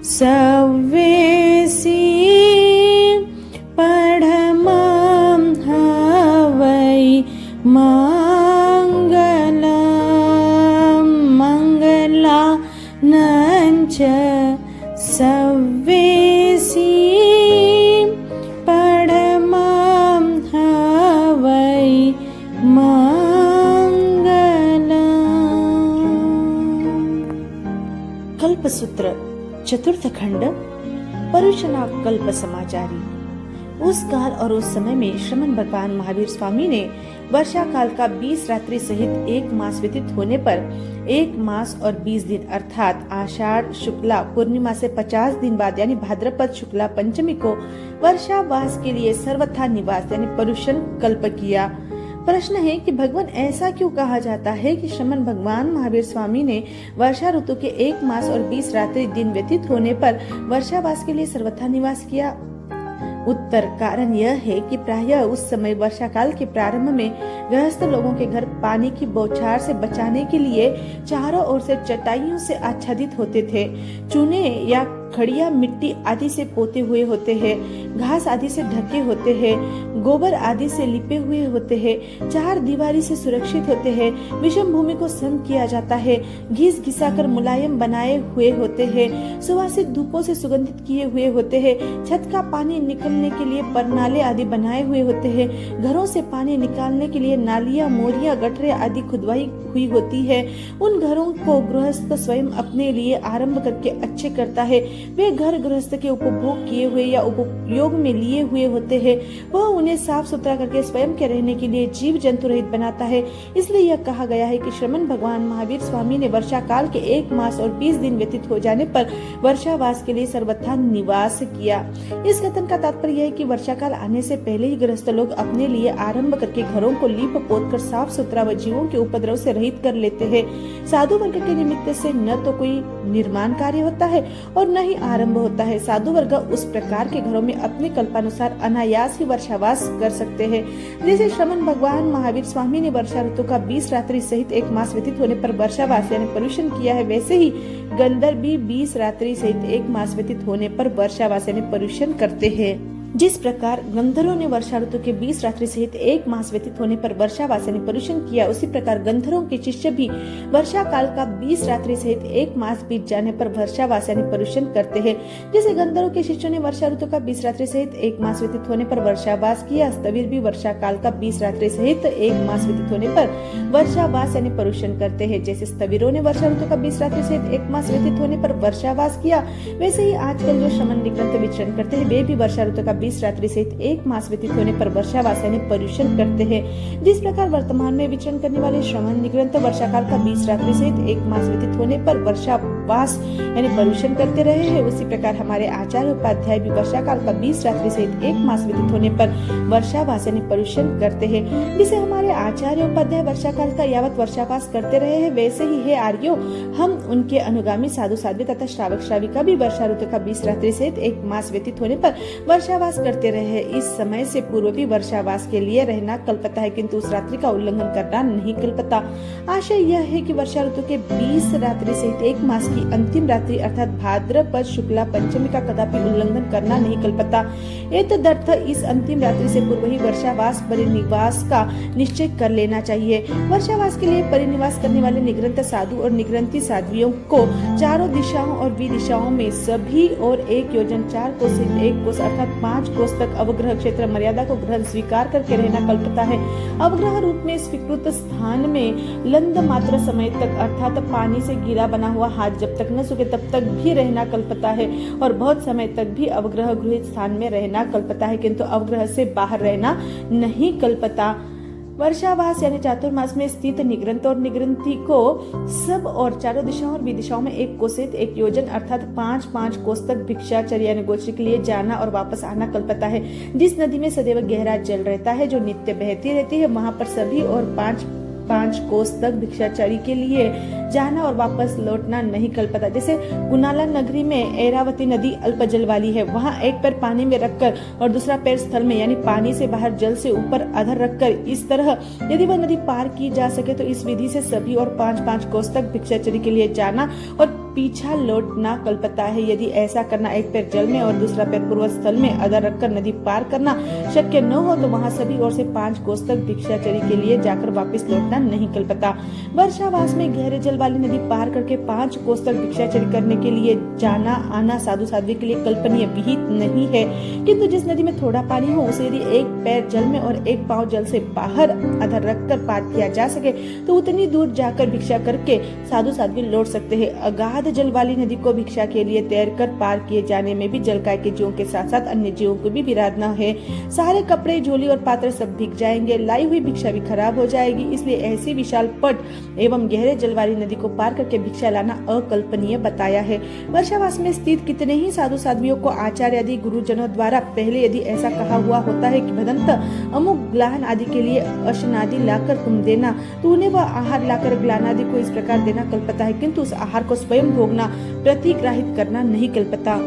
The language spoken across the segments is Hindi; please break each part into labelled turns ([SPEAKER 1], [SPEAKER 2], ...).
[SPEAKER 1] सव्वेसी पढमां हवै मङ्गलानाञ्च सव्वेसी पढमां हवै कल्पसूत्र चतुर्थ खंड परुषना कल्प समाचारी। उस काल और उस समय में श्रमण भगवान महावीर स्वामी ने वर्षा काल का 20 रात्रि सहित 1 मास व्यतीत होने पर 1 मास और 20 दिन अर्थात आषाढ़ शुक्ला पूर्णिमा से 50 दिन बाद यानी भाद्रपद शुक्ला पंचमी को वर्षावास के लिए सर्वथा निवास यानी परुषण कल्प किया। प्रश्न है कि भगवान ऐसा क्यों कहा जाता है कि श्रमण भगवान महावीर स्वामी ने वर्षा ऋतु के 1 मास और 20 रात्रि दिन व्यतीत होने पर वर्षावास के लिए सर्वथा निवास किया? उत्तर कारण यह है कि प्रायः उस समय वर्षा काल के प्रारंभ में गृहस्थ लोगों के घर पानी की बौछार से बचाने के लिए चारों ओर से चटाइयों से आच्छादित होते थे। चूने या खड़िया मिट्टी आदि से पोते हुए होते हैं, घास आदि से ढके होते हैं, गोबर आदि से लिपे हुए होते हैं, चार दीवारी से सुरक्षित होते हैं, विषम भूमि को सम किया जाता है, घिस घिसाकर मुलायम बनाए हुए होते हैं, सुवासित धूपों से सुगंधित किए हुए होते हैं, छत का पानी निकलने के लिए परनाले आदि बनाए हुए होते हैं, घरों से पानी निकालने के लिए नालियां, मोरियां, गटरे आदि खुदवाई हुई होती है। उन घरों को गृहस्थ स्वयं अपने लिए आरंभ करके अच्छे करता है। वे घर गृहस्थ के उपभोग किए हुए या उपयोग में लिए हुए होते हैं। वह उन्हें साफ सुथरा करके स्वयं के रहने के लिए जीव जंतु रहित बनाता है। इसलिए यह कहा गया है कि श्रमण भगवान महावीर स्वामी ने वर्षा काल के 1 मास और 20 दिन व्यतीत हो जाने पर वर्षावास के लिए सर्वथा निवास किया। इस कथन का तात्पर्य यह है कि वर्षा काल आने से पहले ही गृहस्थ लोग अपने लिए आरंभ करके घरों को लीप पोत कर साफ सुथरा व जीवों के उपद्रव से रहित कर लेते हैं। साधु वर्ग के निमित्त से न तो कोई निर्माण कार्य होता है और न ही आरंभ होता है। साधु वर्ग उस प्रकार के घरों में अपने कल्पानुसार अनायास ही वर्षावास कर सकते हैं। जैसे श्रमण भगवान महावीर स्वामी ने वर्षा ऋतु का 20 रात्रि सहित 1 मास व्यतीत होने पर वर्षावास यानी परुषण किया है, वैसे ही गंधर्व भी 20 रात्रि सहित 1 मास व्यतीत होने पर वर्षावास यानी परुषण करते हैं। जिस प्रकार गंधर्वों ने वर्षा ऋतु के 20 रात्रि सहित 1 मास व्यतीत होने पर वर्षावास यानी परुषण किया, उसी प्रकार गंधर्वों के शिष्य भी वर्षा काल का 20 रात्रि सहित 1 मास बीत जाने पर वर्षावास यानी परुषण करते हैं। जैसे गंधर्वों के शिष्यों ने वर्षा ऋतु का 20 रात्रि सहित 1 मास व्यतीत होने पर वर्षावास किया, स्थविर भी वर्षा काल का 20 रात्रि सहित 1 मास व्यतीत होने पर वर्षावास यानी परुषण करते हैं। जैसे स्थविरों ने वर्षा ऋतु का 20 रात्रि सहित 1 मास व्यतीत होने पर वर्षावास किया, वैसे ही आजकल जो श्रमण निग्रंथ विचरण करते हैं वे भी वर्षा ऋतु का 20 रात्रि सहित 1 मास व्यतीत होने पर वर्षावास यानी परुषण करते हैं। जिस प्रकार वर्तमान में विचरण करने वाले श्रमण निग्रंथ वर्षा काल का 20 रात्रि सहित 1 मास व्यतीत होने पर वर्षावास यानी परुषण करते रहे हैं, उसी प्रकार हमारे आचार्य उपाध्याय भी वर्षा काल का 20 रात्रि सहित 1 मास व्यतीत होने पर वर्षावास यानी परुषण करते हैं। जिसे हमारे आचार्य उपाध्याय वर्षा काल का यावत वर्षावास करते रहे हैं, वैसे ही है आर्यों, हम उनके अनुगामी साधु साध्वी तथा श्रावक श्राविका भी वर्षा ऋतु का 20 रात्रि सहित 1 मास व्यतीत होने पर वर्षावास करते रहे। इस समय से पूर्व भी वर्षावास के लिए रहना कल्पता है, किंतु उस रात्रि का उल्लंघन करना नहीं कल्पता। आशय यह है कि वर्षा ऋतु के 20 रात्रि सहित 1 मास की अंतिम रात्रि अर्थात भाद्रपद शुक्ला पंचमी का कदापि उल्लंघन करना नहीं कल्पता। एतदर्थ इस अंतिम रात्रि से पूर्व ही वर्षावास परिनिवास का निश्चय कर लेना चाहिए। वर्षावास के लिए परिनिवास करने वाले निग्रंथ साधु और निग्रंथी साध्वियों को चारों दिशाओं और विदिशाओं में सभी और 1 योजन 4 कोस से 1 कोस अर्थात 5 कोस तक अवग्रह क्षेत्र मर्यादा को ग्रहण स्वीकार करके रहना कल्पता है। अवग्रह रूप में स्वीकृत स्थान में लंद मात्र समय तक अर्थात पानी से घिरा बना हुआ हाथ जब तक न सूखे तब तक भी रहना कल्पता है और बहुत समय तक भी अवग्रह गृहित स्थान में रहना कल्पता है, किंतु अवग्रह से बाहर रहना नहीं कल्पता। वर्षावास यानी चातुर्मास में स्थित निग्रंथ और निग्रंथी को सब और चारों दिशाओं और विदिशाओं में 1 कोस से 1 योजन अर्थात 5-5 कोस तक भिक्षाचर्य यानी गोष्ठी के लिए जाना और वापस आना कल्पता है। जिस नदी में सदैव गहरा जल रहता है, जो नित्य बहती रहती है, वहां पर सभी और 5 कोस तक भिक्षाचर्य के लिए जाना और वापस लौटना नहीं कल्पता। जैसे गुनाला नगरी में ऐरावती नदी अल्प जल वाली है, वहाँ एक पैर पानी में रखकर और दूसरा पैर स्थल में यानी पानी से बाहर जल से ऊपर अधर रखकर, इस तरह यदि वह नदी पार की जा सके तो इस विधि से सभी और 5-5 कोस तक भिक्षाचर्य के लिए जाना और पीछा लौटना कल्पता है। यदि ऐसा करना, एक पैर जल में और दूसरा पैर पूर्व स्थल में आधार रखकर नदी पार करना शक्य न हो, तो वहाँ सभी ओर से 5 कोस तक भिक्षाचरी के लिए जाकर वापस लौटना नहीं कल्पता। वर्षावास में गहरे जल वाली नदी पार करके 5 कोस तक भिक्षाचरी करने के लिए जाना आना साधु साध्वी के लिए कल्पनीय विहित नहीं है, किंतु जिस नदी में थोड़ा पानी हो उसे यदि एक पैर जल में और एक पांव जल से बाहर आधार रखकर पार किया जा सके तो उतनी दूर जाकर भिक्षा करके साधु साध्वी लौट सकते हैं। अगाध जल वाली नदी को भिक्षा के लिए तैरकर पार किए जाने में भी जलकाय के जीवों के साथ साथ अन्य जीवों को भी विराधना है। सारे कपड़े, झोली और पात्र सब भीग जाएंगे, लाई हुई भिक्षा भी खराब हो जाएगी। इसलिए ऐसी विशाल पट एवं गहरे जल वाली नदी को पार करके भिक्षा लाना अकल्पनीय बताया है। वर्षावास में स्थित कितने ही साधु साध्वियों को आचार्य आदि गुरुजनों द्वारा पहले यदि ऐसा कहा हुआ होता है कि भदंत अमुक ग्लान आदि के लिए अशनादि लाकर तुम देना, तो उन्हें वह आहार लाकर ग्लान आदि को इस प्रकार देना कल्पता है, किंतु उस आहार को स्वयं भोगना, प्रतिग्राहित करना नहीं कल्पता।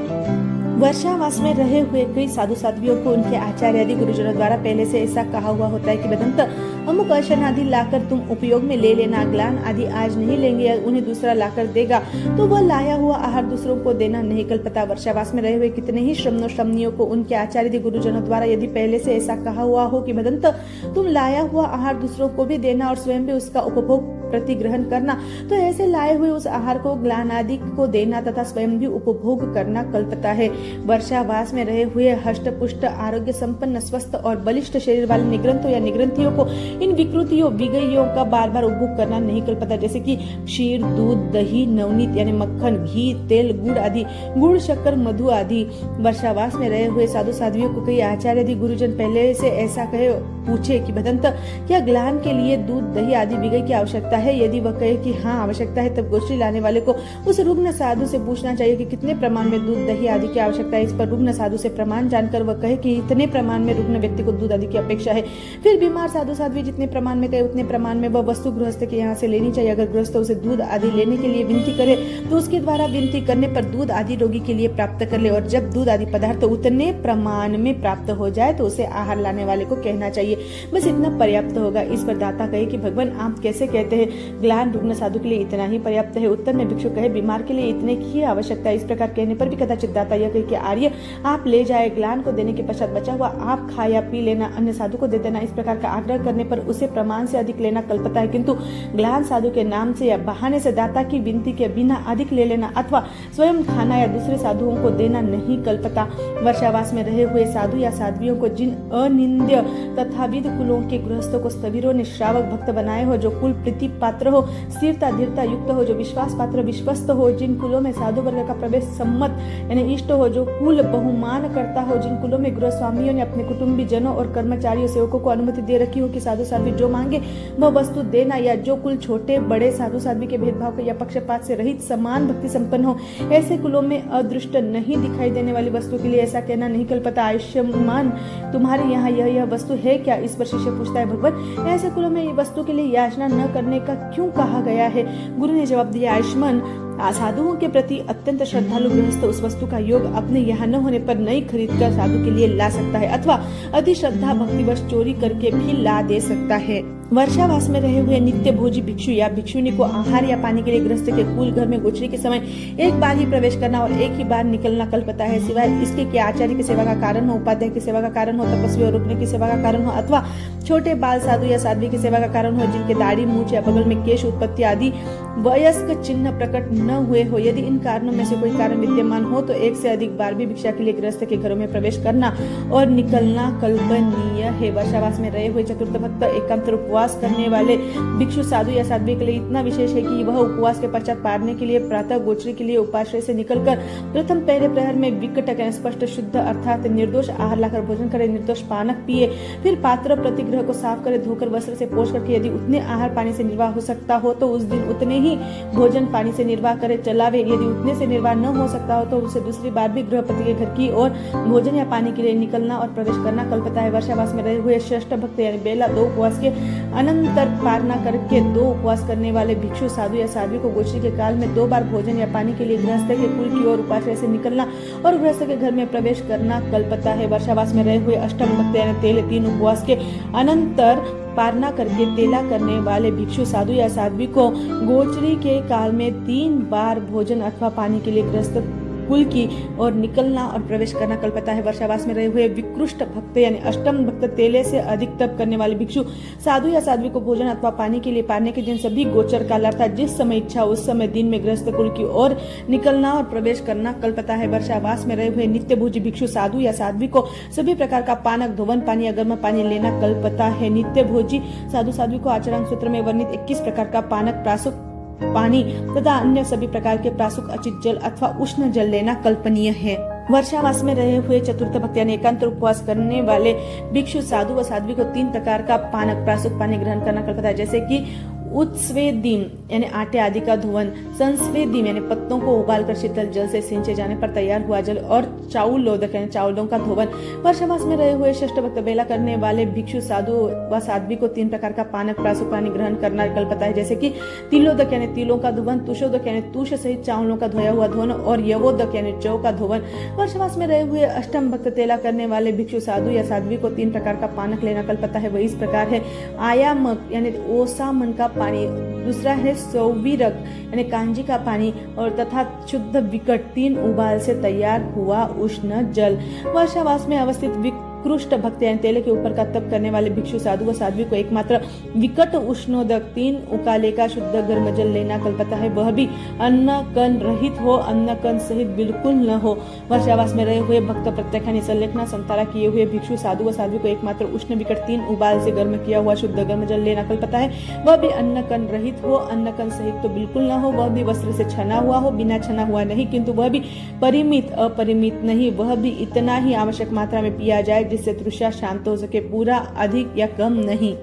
[SPEAKER 1] वर्षावास में रहे हुए कई साधु साध्वियों को उनके आचार्य आदि गुरुजनों द्वारा पहले से ऐसा कहा हुआ होता है कि भदंत अमुक अशन आदि लाकर तुम उपयोग में ले लेना, ग्लान आदि आज नहीं लेंगे, उन्हें दूसरा लाकर देगा, तो वह लाया हुआ आहार दूसरों को देना नहीं कल्पता। वर्षावास में रहे हुए कितने ही श्रमणों को उनके आचार्य आदि गुरुजनों द्वारा यदि पहले से ऐसा कहा हुआ हो कि भदंत तुम लाया हुआ आहार दूसरों को भी देना और स्वयं भी उसका उपभोग प्रतिग्रहण करना, तो ऐसे लाए हुए उस आहार को ग्लान आदि को देना तथा स्वयं भी उपभोग करना कल्पता है। वर्षावास में रहे हुए हष्ट पुष्ट आरोग्य संपन्न स्वस्थ और बलिष्ठ शरीर वाले निग्रंथों या निग्रंथियों को इन विकृतियों विगइयों का बार बार उपभोग करना नहीं कल्पता, जैसे कि क्षीर, दूध, दही, नवनीत यानी मक्खन, घी, तेल, गुड़ आदि, गुड़, शक्कर, मधु आदि। वर्षावास में रहे हुए साधु साध्वियों को कई आचार्य आदि गुरुजन पहले से ऐसा कहे पूछे कि भदंत क्या ग्लान के लिए दूध, दही आदि विगय की आवश्यकता है? यदि वह कहे कि हाँ आवश्यकता है, तब गोष्ठी लाने वाले को उस रुग्ण साधु से पूछना चाहिए कि कितने प्रमाण में दूध, दही आदि की आवश्यकता है। इस पर रुग्ण साधु से प्रमाण जानकर वह कहे कि इतने प्रमाण में रुग्ण व्यक्ति को दूध आदि की अपेक्षा है। फिर बीमार साधु साध्वी जितने प्रमाण में कहे उतने प्रमाण में वह वस्तु गृहस्थ के यहाँ से लेनी चाहिए। अगर गृहस्थ उसे दूध आदि लेने के लिए विनती करे तो उसके द्वारा विनती करने पर दूध आदि रोगी के लिए प्राप्त कर ले, और जब दूध आदि पदार्थ उतने प्रमाण में प्राप्त हो जाए तो उसे आहार लाने वाले को कहना चाहिए, बस इतना पर्याप्त होगा। इस पर दाता कहे कि भगवान आप कैसे कहते हैं ग्लान रुग्ण साधु के लिए इतना ही पर्याप्त है? उत्तर में भिक्षु कहे बीमार के लिए इतने की आवश्यकता है। इस प्रकार कहने पर भी कदाचित दाता यह कहे कि आर्य आप ले जाए, ग्लान को देने के पश्चात बचा हुआ आप खा या पी लेना, अन्य साधु को दे देना। इस प्रकार का आग्रह करने पर उसे प्रमाण से अधिक लेना कल्पता है, किंतु ग्लान साधु के नाम से या बहाने से दाता की विनती के बिना अधिक ले लेना अथवा स्वयं खाना या दूसरे साधुओं को देना नहीं कल्पता। वर्षावास में रहे हुए साधु या साध्वियों को जिन अनिंद्य तथा विद कुलों के गृहस्थों को स्थविरों ने श्रावक भक्त बनाए हो, जो कुल प्रीति पात्र हो, स्थिरता धीरता युक्त हो, जो विश्वास पात्र विश्वस्त हो, जिन कुलों में साधु वर्ग का प्रवेश सम्मत यानी इष्ट हो, जो कुल बहुमान करता हो, जिन कुलों में गृह स्वामियों ने अपने कुटुंबी जनों और कर्मचारियों सेवकों को अनुमति दे रखी हो कि साधु साध्वी जो मांगे वह वस्तु देना, या जो कुल छोटे बड़े साधु साध्वी के भेदभाव या पक्षपात से रहित समान भक्ति संपन्न हो, ऐसे कुलों में अदृष्ट नहीं दिखाई देने वाली वस्तु के लिए ऐसा कहना नहीं कल्पता। आयुष्मान तुम्हारे यहाँ यह वस्तु है क्या? इस पर शिष्य पूछता है भगवान ऐसे कुलों में ये वस्तु के लिए याचना न करने का क्यों कहा गया है? गुरु ने जवाब दिया आयुष्मान साधुओं के प्रति अत्यंत श्रद्धालु गृहस्थ उस वस्तु का योग अपने यहाँ न होने पर नई खरीद कर साधु के लिए ला सकता है अथवा अति श्रद्धा भक्तिवश चोरी करके भी ला दे सकता है। वर्षावास में रहे हुए नित्य भोजी भिक्षु या भिक्षुनी को आहार या पानी के लिए गृहस्थ के कुल घर में गोचरी के समय एक बार ही प्रवेश करना और एक ही बार निकलना कल्पता है, सिवाय इसके कि आचार्य की सेवा का कारण हो, उपाध्याय की सेवा का कारण हो, तपस्वी और रुकने की सेवा का कारण हो, अथवा छोटे बाल साधु या साध्वी की सेवा का कारण हो, जिनके दाढ़ी, मूंछ या बगल में केश उत्पत्ति आदि वयस्क चिन्ह प्रकट न हुए हो। यदि इन कारणों में से कोई कारण विद्यमान हो तो एक से अधिक बार भी भिक्षा के लिए गृहस्थ के घरों में प्रवेश करना और निकलना कल्पनीय है। वर्षावास में रहे हुए चतुर्थ भक्त एकांत उपवास करने वाले भिक्षु साधु या साध्वी के लिए इतना विशेष है कि वह उपवास के पश्चात पारने के लिए प्रातः गोचरी के लिए उपाश्रय से निकलकर प्रथम पहले प्रहर में विकट स्पष्ट शुद्ध अर्थात निर्दोष आहार लाकर भोजन करे, निर्दोष पानक पिए, फिर पात्र प्रतिग्रह को साफ करे, धोकर वस्त्र से पोंछ करके यदि उतने आहार पानी से निर्वाह हो सकता हो तो उस दिन उतने ही भोजन पानी से निर्वाह करे चलावे। यदि उतने से निर्वाह न हो सकता हो तो उसे दूसरी बार भी गृहपति के घर की ओर भोजन या पानी के लिए निकलना और प्रवेश करना कल्पता है। वर्षावास में रहे हुए श्रेष्ठ भक्त यानी बेला 2 उपवास के अनंतर पारना करके 2 उपवास करने वाले भिक्षु साधु या साध्वी को गोचरी के काल में 2 बार भोजन या पानी के लिए गृहस्थ के कुल की ओर उपाश्रय से निकलना और गृहस्थ के घर में प्रवेश करना कल्पता है। वर्षावास में रहे हुए अष्टम भक्त यानी तेल 3 उपवास के अनंतर पारना करके तेला करने वाले भिक्षु साधु या साध्वी को गोचरी के काल में 3 बार भोजन अथवा पानी के लिए ग्रस्त कुल की और निकलना और प्रवेश करना कल्पता है। वर्षावास में रहे हुए विकृष्ट भक्त यानी अष्टम भक्त तेले से अधिक तप करने वाले भिक्षु साधु या साध्वी को भोजन अथवा पानी के लिए पारने के दिन सभी गोचर काल अर्थात जिस समय इच्छा उस समय दिन में गृहस्थ कुल की ओर निकलना और प्रवेश करना कल्पता है। वर्षावास में रहे हुए नित्य भोजी भिक्षु साधु या साध्वी को सभी प्रकार का पानक, धोवन पानी या गर्म पानी लेना कल्पता है। नित्य भोजी साधु साध्वी को आचरण सूत्र में वर्णित 21 प्रकार का पानक, प्रासुक पानी तथा अन्य सभी प्रकार के प्रासुक, अचित जल अथवा उष्ण जल लेना कल्पनीय है। वर्षावास में रहे हुए चतुर्थ भक्त यानी एकांत उपवास करने वाले भिक्षु साधु व साध्वी को 3 प्रकार का पानक, प्रासुक पानी ग्रहण करना कल्पता है, जैसे कि उत्स्वेदीम यानी आटे आदि का धोवन, संस्वेदीम यानी पत्तों को उबालकर शीतल जल से सिंचे जाने पर तैयार हुआ जल और चाउलोदक यानी चावलों का धोवन। वर्षावास में रहे हुए षष्ठ भक्त बेला करने वाले भिक्षु साधु व साध्वी को 3 प्रकार का पानक, प्रासुक पानी ग्रहण करना कल्पता है, जैसे कि तिलोदक यानी तिलों का धोवन, तुषोदक यानी तुष सहित चावलों का धोया हुआ धोवन और यवोदक यानी जौ का धोवन। वर्षावास में रहे हुए अष्टम भक्त तेला करने वाले भिक्षु साधु या साध्वी को 3 प्रकार का पानक लेना कल्पता है। वह इस प्रकार है: आयामक यानी ओसामन का पानी, दूसरा है सौवीरक यानी कांजी का पानी और तथा शुद्ध विकट 3 उबाल से तैयार हुआ उष्ण जल। वर्षावास में अवस्थित विकृष्ट भक्त यानी तेले के ऊपर का तप करने वाले भिक्षु साधु व साध्वी को एकमात्र विकट उष्णोदक 3 उकाले का शुद्ध गर्म जल लेना कल्पता है, वह भी अन्न कन रहित हो, अन्न कन सहित बिल्कुल न हो। वर्षावास में रहे हुए भक्त प्रत्याख्यान संलेखना संतारा किए हुए भिक्षु साधु व साध्वी को एकमात्र उष्ण विकट 3 उबाल से गर्म किया हुआ शुद्ध गर्म जल लेना कल्पता है, वह भी अन्न कन रहित हो, अन्न कन सहित तो बिल्कुल न हो, वह भी वस्त्र से छना हुआ हो, बिना छना हुआ नहीं, किंतु वह भी परिमित अपरिमित नहीं, वह भी इतना ही आवश्यक मात्रा में पिया जाए जिससे तृषा शांत हो सके, पूरा अधिक या कम नहीं।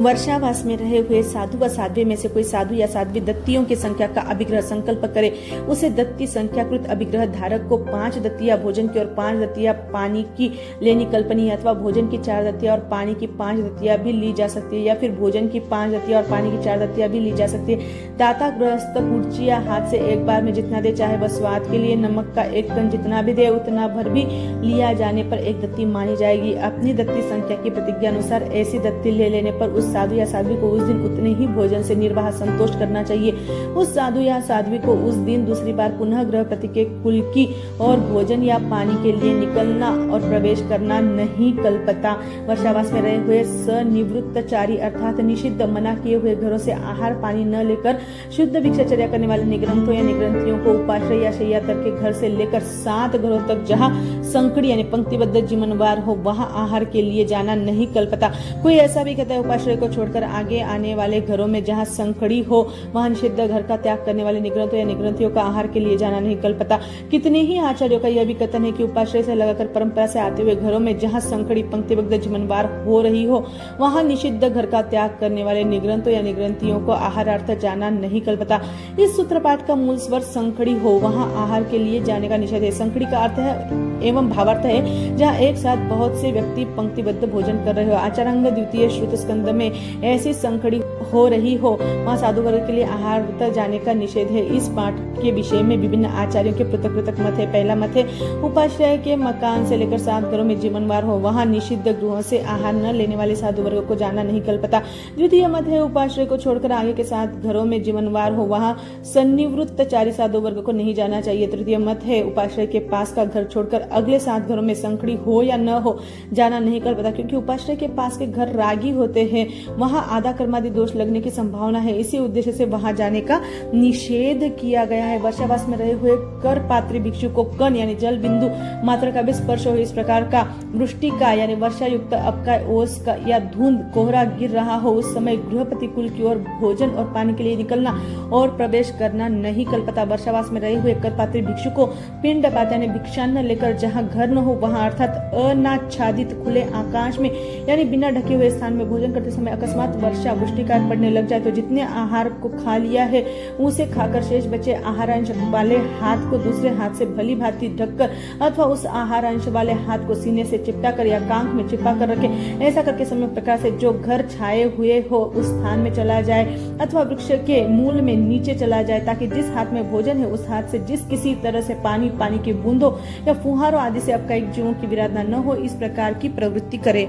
[SPEAKER 1] वर्षावास में रहे हुए साधु व साध्वी में से कोई साधु या साध्वी दत्तियों की संख्या का अभिग्रह संकल्प करे, उसे दत्ती संख्याकृत अभिग्रह धारक को 5 दत्तियां भोजन की और 5 दत्तियां पानी की लेनी कल्पनीय, अथवा भोजन की 4 दत्तियां और पानी की 5 दत्तियां भी ली जा सकती है, या फिर भोजन की 5 दत्तियां और पानी की 4 दत्तियां भी ली जा सकती है। दाता गृहस्थ कुर्चिया हाथ से एक बार में जितना दे, चाहे वह स्वाद के लिए नमक का 1 कण जितना भी दे, उतना भर भी लिया जाने पर 1 दत्ती मानी जाएगी। अपनी दत्ती संख्या की प्रतिज्ञा अनुसार ऐसी दत्ती ले लेने पर उस साधु या साध्वी को उस दिन उतने ही भोजन से निर्वाह संतोष करना चाहिए। उस साधु या साध्वी को उस दिन दूसरी बार पुनः ग्रह प्रति के कुल की और भोजन या पानी के लिए निकलना और प्रवेश करना नहीं कल्पता। वर्षावास में रहे हुए सनिवृत्तचारी अर्थात निषिद्ध मना किए हुए घरों से आहार पानी न लेकर शुद्ध भिक्षाचर्या करने वाले निग्रंथों या निग्रंथियों को उपाश्रय या शैया तक के घर से लेकर 7 घरों तक जहाँ संकड़ी यानी पंक्तिबद्ध जीवनवार हो वहाँ आहार के लिए जाना नहीं कल्पता। कोई ऐसा भी कहता है उपाश्रय को छोड़कर आगे आने वाले घरों में जहाँ संकड़ी हो वहाँ निषिद्ध घर का त्याग करने वाले निग्रंथों या निग्रंथियों का आहार के लिए जाना नहीं कल्पता। कितने ही आचार्यों का यह भी कथन है कि उपाश्रय से लगाकर परंपरा से आते हुए घरों में जहाँ संकड़ी पंक्तिबद्ध जीवनवार हो रही हो वहाँ निषिद्ध घर का त्याग करने वाले निग्रंथों या निग्रंथियों को आहारार्थ जाना नहीं कल्पता। इस सूत्रपाठ का मूल स्वर संकड़ी हो वहाँ आहार के लिए जाने का निषेध है। संकड़ी का अर्थ है एवं भावार्थ है जहाँ एक साथ बहुत से व्यक्ति पंक्तिबद्ध भोजन कर रहे हो। आचारांग द्वितीय श्रुत स्कंद में ऐसी संकड़ी हो रही हो वहाँ साधु वर्ग के लिए आहार जाने का निषेध है। इस पाठ के विषय में विभिन्न आचार्यों के पृथक पृथक मत है। पहला मत है उपाश्रय के मकान से लेकर 7 घरों में जीवनवार हो वहाँ निषिद्ध गृहों से आहार न लेने वाले साधु वर्ग को जाना नहीं कल्पता। द्वितीय मत है उपाश्रय को छोड़कर आगे के 7 घरों में जीवनवार हो वहाँ सन्निवृत्तचारी साधु वर्ग को नहीं जाना चाहिए। तृतीय मत है उपाश्रय के पास का घर छोड़कर अगले 7 घरों में संकड़ी हो या न हो जाना नहीं कल्पता, क्योंकि उपाश्रय के पास के घर रागी होते हैं, वहाँ आधा कर्मादि दोष लगने की संभावना है। इसी उद्देश्य से वहां जाने का निषेध किया गया है। वर्षावास में रहे हुए कर पात्री भिक्षु को कण यानी जल बिंदु मात्र का भी स्पर्श हो इस प्रकार का वृष्टि का यानी वर्षा युक्त अबकाय ओस का या धुंध कोहरा गिर रहा हो उस समय गृहपति कुल की ओर भोजन और पानी के लिए निकलना और प्रवेश करना नहीं कल्पता। वर्षावास में रहे हुए कर पात्री भिक्षु को पिंडपात यानी भिक्षान्न लेकर जहाँ घर न हो वहाँ अर्थात अनाच्छादित खुले आकाश में यानी बिना ढके हुए स्थान में भोजन करते समय अकस्मात वर्षा वृष्टिकार पड़ने लग जाए तो जितने आहार को खा लिया है उसे खाकर शेष बचे आहारांश वाले हाथ को दूसरे हाथ से भली भांति ढककर अथवा उस आहारांश वाले हाथ को सीने से चिपटा कर या कांख में चिपका कर रखे। ऐसा करके सम्यक प्रकार से जो घर छाए हुए हो उस स्थान में चला जाए अथवा वृक्ष के मूल में नीचे चला जाए, ताकि जिस हाथ में भोजन है उस हाथ से जिस किसी तरह से पानी की बूंदों या फुहारों आदि से अपकायिक जीवों की विराधना न हो इस प्रकार की प्रवृत्ति करे।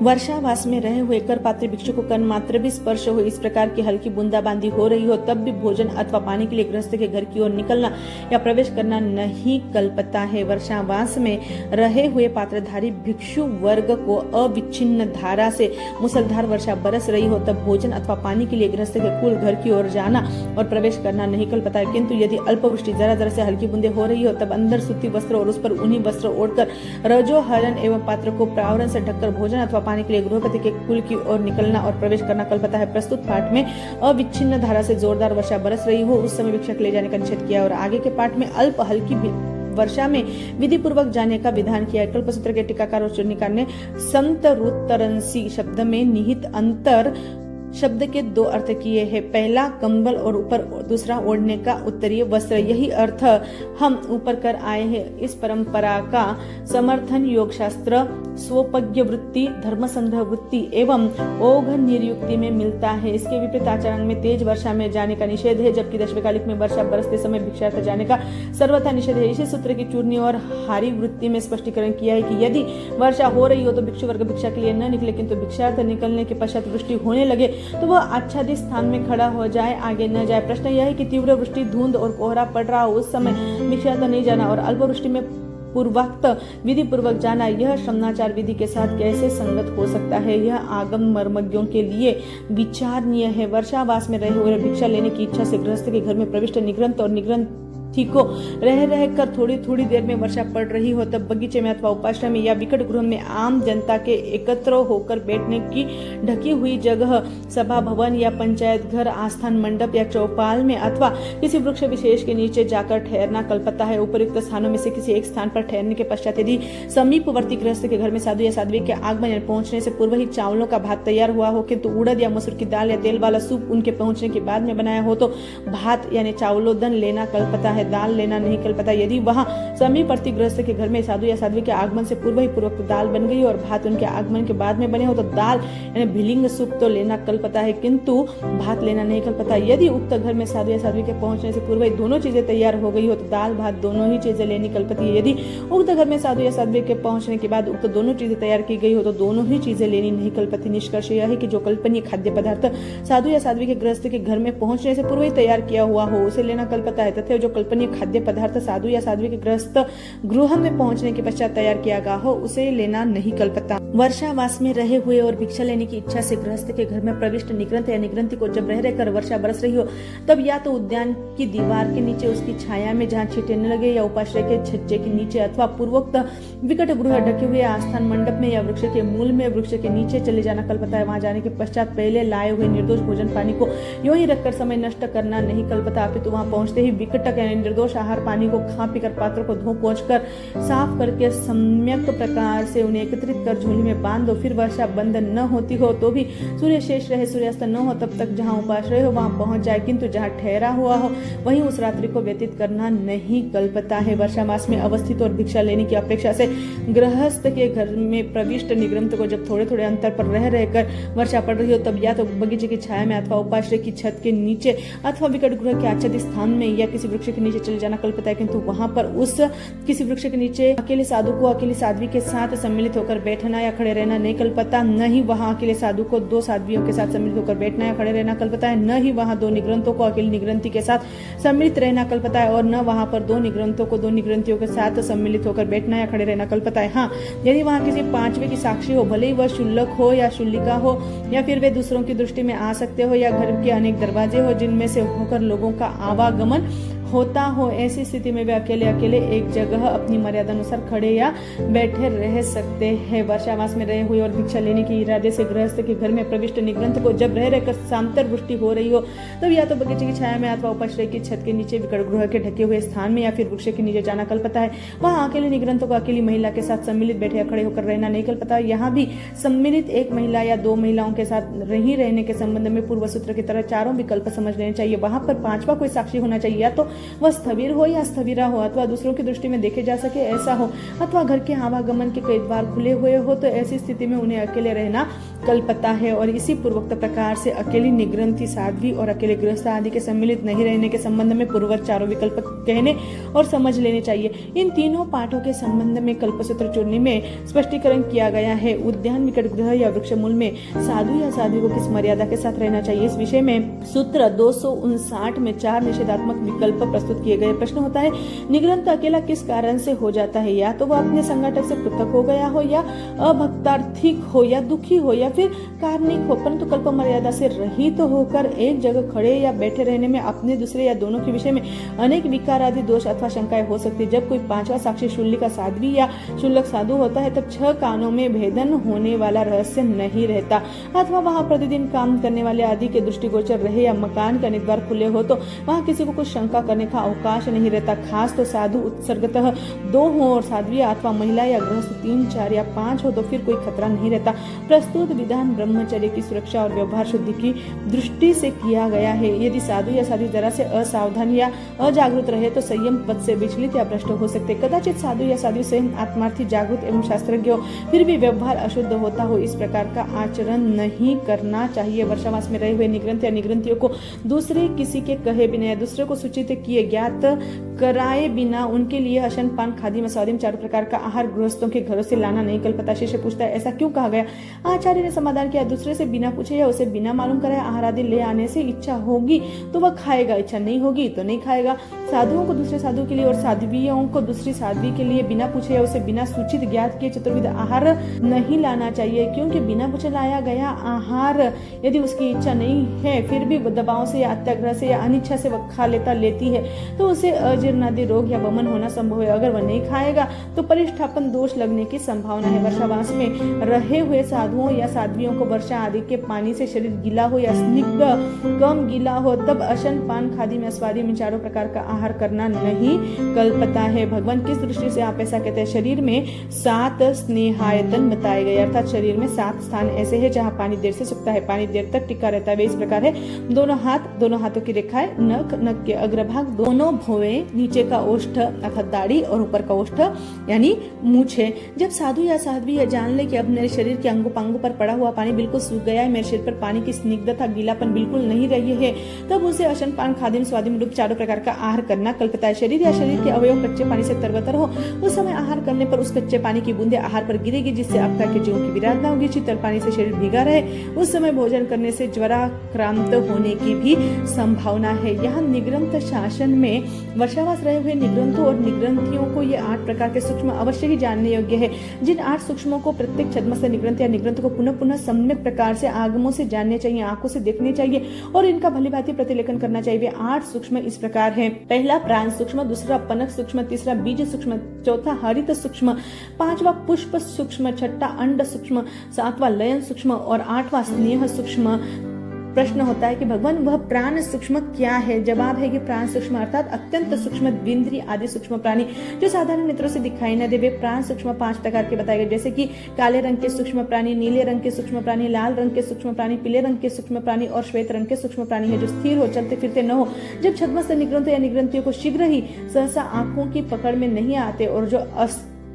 [SPEAKER 1] वर्षावास में रहे हुए कर पात्र भिक्षु को कर्ण मात्र भी स्पर्श हो, इस प्रकार की हल्की बूंदाबांदी हो रही हो, तब भी भोजन अथवा पानी के लिए गृहस्थ के घर की ओर निकलना या प्रवेश करना नहीं कल्पता है। वर्षावास में रहे हुए पात्रधारी भिक्षु वर्ग को अविच्छिन्न धारा से मुसलधार वर्षा बरस रही हो, तब भोजन अथवा पानी के लिए गृहस्थ के कुल घर की ओर जाना और प्रवेश करना नहीं कल्पता है। किंतु यदि अल्पवृष्टि जरा जरा से हल्की बूंदे हो रही हो, तब अंदर सूती वस्त्र और उस पर ऊनी वस्त्र ओढ़कर रजो हरण एवं पात्र को प्रावरण से ढककर भोजन अथवा पानी के लिए गृहपति के कुल की ओर निकलना और प्रवेश करना कल्पता है। प्रस्तुत पाठ में अविच्छिन्न धारा से जोरदार वर्षा बरस रही हो, उस समय भिक्षक ले जाने का निषेध किया और आगे के पाठ में अल्प हल्की वर्षा में विधि पूर्वक जाने का विधान किया है। कल्पसूत्र के टीकाकार और चूर्णिकार ने संतरुत्तरंसी शब्द में निहित अंतर शब्द के दो अर्थ किए हैं। पहला कंबल और ऊपर, दूसरा ओढ़ने का उत्तरीय वस्त्र, यही अर्थ हम ऊपर कर आए हैं। इस परंपरा का समर्थन योग शास्त्र, स्वोपज्ञ वृत्ति, धर्म संग्रह वृत्ति एवं ओघ निर्युक्ति में मिलता है। इसके विपरीत आचरण में तेज वर्षा में जाने का निषेध है, जबकि दशमकालिक में वर्षा बरसते समय भिक्षार्थ जाने का सर्वथा निषेध है। इसी सूत्र की चूर्णी और हारी वृत्ति में स्पष्टीकरण किया है कि यदि वर्षा हो रही हो तो भिक्षु वर्ग भिक्षा के लिए न निकले, किंतु भिक्षार्थ निकलने के पश्चात वृष्टि होने लगे तो वह आच्छादित स्थान में खड़ा हो जाए, आगे न जाए। प्रश्न यह है कि तीव्र वृष्टि, धुंध और कोहरा पड़ रहा हो, उस समय भिक्षार्थ नहीं जाना और अल्पवृष्टि में पूर्वोक्त विधि पूर्वक जाना, यह श्रमणाचार विधि के साथ कैसे संगत हो सकता है? यह आगम मर्मज्ञों के लिए विचारणीय है। वर्षावास में रहे हुए भिक्षा लेने की इच्छा से गृहस्थ के घर में प्रविष्ट निगृहस्थ और निगृहस्थी को रह कर थोड़ी थोड़ी देर में वर्षा पड़ रही हो, तब बगीचे में अथवा उपाश्रम में या विकट गृह में आम जनता के एकत्र होकर बैठने की ढकी हुई जगह, सभा भवन या पंचायत घर, आस्थान मंडप या चौपाल में अथवा किसी वृक्ष विशेष के नीचे जाकर ठहरना कल्पता है। उपयुक्त स्थानों में से किसी एक स्थान पर ठहरने के पश्चात यदि समीपवर्ती गृहस्थ के घर में साधु या साध्वी के आगमन या पहुंचने से पूर्व ही चावलों का भात तैयार हुआ हो, किंतु उड़द या मसूर की दाल या तेल वाला सूप उनके पहुंचने के बाद में बनाया हो, तो भात यानी चावलोदन लेना कल्पता है, दाल लेना नहीं कल्पता। यदि वहां समीपवर्ती गृहस्थ के घर में साधु या साध्वी के आगमन से पूर्व ही पूर्वोक्त दाल बन गई और भात उनके आगमन के बाद में बने हो, तो दाल यानी भिलिंग सूप तो लेना कल्पता है, किंतु भात लेना नहीं कल्पता। यदि उक्त घर में साधु या साध्वी के पहुंचने से पूर्व ही दोनों चीजें तैयार हो गई हो, तो दाल भात दोनों ही चीजें लेनी कल्पती है। यदि उक्त घर में साधु या साध्वी के पहुंचने के बाद उक्त दोनों चीजें तैयार की गई हो, तो दोनों ही चीजें लेनी नहीं कल्पती। निष्कर्ष यह है कि जो कल्पनीय खाद्य पदार्थ साधु या साध्वी के गृहस्थ के घर में पहुंचने से पूर्व ही तैयार किया हुआ हो, उसे लेना कल्पता है, तथा जो कल्पनीय खाद्य पदार्थ साधु या साध्वी के गृहस्थ गृह में पहुंचने के पश्चात तैयार किया गया हो, उसे लेना नहीं कल्पता। वर्षावास में रहे हुए और भिक्षा लेने की इच्छा से गृहस्थ के घर में प्रविष्ट निगृहस्थ या निगृहंती को जब रह रहकर वर्षा बरस रही हो, तब या तो उद्यान की दीवार के नीचे उसकी छाया में जहाँ छींटे न लगे, या उपाश्रय के छज्जे के नीचे अथवा पूर्वोक्त विकट गृह ढके हुए आस्थान मंडप में या वृक्ष के मूल में वृक्ष के नीचे चले जाना कल्पता है। वहां जाने के पश्चात पहले लाए हुए निर्दोष भोजन पानी को यूं ही रखकर समय नष्ट करना नहीं कल्पता, अपितु वहां पहुंचते ही विकटक यानी निर्दोष आहार पानी को खा पीकर पात्रों को धो पोंछ कर साफ करके सम्यक प्रकार से उन्हें एकत्रित कर झोली में बांध दो। फिर वर्षा बंद न होती हो तो भी सूर्य शेष रहे, सूर्यास्त न हो तब तक जहाँ उपाश्रय हो वहां पहुंच जाए, किंतु जहाँ ठहरा हुआ हो वहीं उस रात्रि को व्यतीत करना नहीं कल्पता है। वर्षा मास में अवस्थित और भिक्षा लेने की अपेक्षा से गृहस्थ के घर में प्रविष्ट निगृहस्थ को जब थोड़े थोड़े अंतर पर रह रहकर वर्षा पड़ रही हो, तब या तो बगीचे की छाया में अथवा उपाश्रय की छत के नीचे अथवा विकट गृह के आच्छादित स्थान में या किसी वृक्ष के नीचे चले जाना कल्पता है, किंतु वहां पर उस किसी वृक्ष के नीचे अकेले साधु को अकेली साध्वी के साथ सम्मिलित होकर बैठना या खड़े रहना नहीं कल्पता। न ही वहां अकेले साधु को दो साध्वियों के साथ सम्मिलित होकर बैठना या खड़े रहना कल्पता है, न ही वहां दो निगृहंतों को अकेली निगृहंती के साथ सम्मिलित रहना कल्पता है, और न वहां पर दो निगृहंतों को दो निगृहंतियों के साथ सम्मिलित होकर बैठना या खड़े रहना कल्पता है। हाँ, यदि वहां किसी पांचवे की साक्षी हो, भले ही वह शुल्लक हो या शुल्लिका हो, या फिर वे दूसरों की दृष्टि में आ सकते हो, या घर के अनेक दरवाजे हो जिनमें से होकर लोगों का आवागमन होता हो, ऐसी स्थिति में वे अकेले अकेले एक जगह अपनी मर्यादा अनुसार खड़े या बैठे रह सकते हैं। वर्षावास में रहे हुए और भिक्षा लेने के इरादे से गृहस्थ के घर में प्रविष्ट निगृहस्थ को जब रह रहकर सांतर वृष्टि हो रही हो, तब या तो बगीचे की छाया में अथवा उपाश्रय की छत के नीचे विकट गृह के ढके हुए स्थान में या फिर वृक्ष के नीचे जाना कल्पता है। वहां अकेले निगृहंतों को अकेली महिला के साथ सम्मिलित बैठे या खड़े होकर रहना नहीं कल्पता। यहाँ भी सम्मिलित एक महिला या दो महिलाओं के साथ रहने के संबंध में पूर्व सूत्र की तरह चारों विकल्प समझ लेने चाहिए। वहां पर पांचवा कोई साक्षी होना चाहिए, या तो वह स्थविर हो या स्थविरा हो, अथवा दूसरों की दृष्टि में देखे जा सके ऐसा हो, अथवा घर के आवागमन के कई द्वार खुले हुए हो, तो ऐसी स्थिति में उन्हें अकेले रहना कल्पता है। और इसी पूर्वोक्त प्रकार से अकेली निग्रंथी साध्वी और अकेले गृहस्थ आदि के सम्मिलित नहीं रहने के संबंध में पूर्ववत चारों विकल्प कहने और समझ लेने चाहिए। इन तीनों पाठों के संबंध में कल्पसूत्र चूर्णी में स्पष्टीकरण किया गया है। उद्यान निकट गृह या वृक्ष मूल में साधु या साध्वी को किस मर्यादा के साथ रहना चाहिए, इस विषय में सूत्र 259 में 4 निषेधात्मक विकल्प प्रस्तुत किए गए। प्रश्न होता है, निग्रंथ अकेला किस कारण से हो जाता है? या तो वह अपने संगठक से पृथक हो गया हो, या अभक्तार्थिक हो, या दुखी हो, या फिर कार्मिक हो, परंतु कल्प मर्यादा से रहित होकर एक जगह खड़े या बैठे रहने में अपने, दूसरे या दोनों के विषय में अनेक विकार आदि दोष अथवा शंकाएं हो सकती। जब कोई पांचवा साक्षी शूलिक साध्वी या शुल्लक साधु होता है, तब 6 कानों में भेदन होने वाला रहस्य नहीं रहता, अथवा वहां प्रतिदिन काम करने वाले आदि के दृष्टिगोचर रहे या मकान का द्वार खुले हो, तो वहां किसी को कुछ शंका करने का अवकाश नहीं रहता। खास तो साधु उत्सर्गतः 2 हो और साध्वी अथवा महिला या गृहस्थ 3, 4 या 5 हो, तो फिर कोई खतरा नहीं रहता। प्रस्तुत विधान ब्रह्मचर्य की सुरक्षा और व्यवहार शुद्धि की दृष्टि से किया गया है। यदि साधु या साध्वी जरा से असावधान या अजागरूक रहे तो संयम पद से विचलित या भ्रष्ट हो सकते। कदाचित साधु या साध्वी स्वयं आत्मार्थी, जागरूक एवं शास्त्रज्ञ हो, फिर भी व्यवहार अशुद्ध होता हो, इस प्रकार का आचरण नहीं करना चाहिए। वर्षावास में रहे हुए निग्रंथ या निग्रंथियों को दूसरे किसी के कहे बिना या दूसरे को सूचित किए ज्ञात कराए बिना उनके लिए अशन, पान, खादी, मसादिम 4 प्रकार का आहार गृहस्थों के घरों से लाना नहीं कल्पता। शिष्य पूछता है, ऐसा क्यों कहा गया? आचार्य ने समाधान किया, दूसरे से बिना पूछे या उसे बिना मालूम कराए आहार आदि ले आने से इच्छा होगी तो वह खाएगा, इच्छा नहीं होगी तो नहीं खाएगा। साधुओं को दूसरे साधु के लिए और साध्वियों को दूसरी साध्वी के लिए बिना पूछे या उसे बिना सूचित ज्ञात किए चतुर्विध आहार नहीं लाना चाहिए, क्योंकि बिना पूछे लाया गया आहार यदि उसकी इच्छा नहीं है, फिर भी दबाव से या अत्याग्रह से या अनिच्छा से वह खा लेती है, तो उसे अजीर्णादि रोग या वमन होना संभव है। अगर वह नहीं खाएगा तो परिष्ठापन दोष लगने की संभावना है। वर्षावास में रहे हुए साधुओं या साध्वियों को वर्षा आदि के पानी से शरीर गीला हो या स्निग्ध कम गीला हो, तब अशन, पान, खादी में अस्वादी में 4 प्रकार का आहार करना नहीं कल्पता है। भगवान किस दृष्टि से आप ऐसा कहते हैं? शरीर में 7 स्नेहायतन बताए गए, अर्थात शरीर में 7 स्थान ऐसे हैं जहाँ पानी देर से सूखता है, पानी देर तक टिका रहता है। वे इस प्रकार है, दोनों हाथ, दोनों हाथों की रेखाएं, नख, नख के अग्रभाग, दोनों भौवें, नीचे का ओष्ठ अर्थात दाढ़ी और ऊपर का ओष्ठ यानी मूछ है। जब साधु या साध्वी यह जान ले कि अब मेरे शरीर के अंगों पांगों पर पड़ा हुआ पानी बिल्कुल सूख गया है, मेरे शरीर पर पानी की स्निग्धता, गीलापन बिल्कुल नहीं रही है, तब उसे अशन, पान, खादिम, स्वादिम रूप 4 प्रकार का आहार करना कल्पता है। शरीर या शरीर के अवयव कच्चे पानी से तरबतर हो, उस समय आहार करने पर उस कच्चे पानी की बूंदे आहार पर गिरेगी, जिससे आपका के जीवों की विराट न होगी। शीतल पानी से शरीर भीगा रहे, उस समय भोजन करने से ज्वराक्रांत होने की भी संभावना है। यहाँ निग्रंथ शासन में वर्षावास रहे हुए निग्रंथों और निग्रंथियों को ये 8 प्रकार के सूक्ष्म अवश्य ही जानने योग्य है। जिन 8 सूक्ष्मों को प्रत्येक छद्मस्थ निग्रंथ या निग्रंथ को पुनः पुनः सम्यक प्रकार से आगमों से जानने चाहिए, आंखों से देखने चाहिए और इनका भलीभांति प्रतिलेखन करना चाहिए। वे 8 सूक्ष्म इस प्रकार हैं। पहला प्राण सूक्ष्म, दूसरा पनक सूक्ष्म, तीसरा बीज सूक्ष्म, चौथा हरित सूक्ष्म, 5वां पुष्प सूक्ष्म, 6ठा अंड सूक्ष्म, 7वां लयन सूक्ष्म और 8वां स्नेह सूक्ष्म। प्रश्न होता है कि भगवान वह प्राण सूक्ष्म क्या है? जवाब है कि प्राण सूक्ष्म अर्थात अत्यंत सूक्ष्म द्विंद्रिय आदि सूक्ष्म प्राणी जो साधारण नेत्रों से दिखाई न देवे। प्राण सूक्ष्म 5 प्रकार के बताए गए, जैसे कि काले रंग के सूक्ष्म प्राणी, नीले रंग के सूक्ष्म प्राणी, लाल रंग के सूक्ष्म प्राणी, पीले रंग के सूक्ष्म प्राणी और श्वेत रंग के सूक्ष्म प्राणी है, जो स्थिर हो, चलते फिरते न हो, जब छद्मस्थ निग्रंथ या निग्रंथियों को शीघ्र ही सहसा आंखों की पकड़ में नहीं आते और जो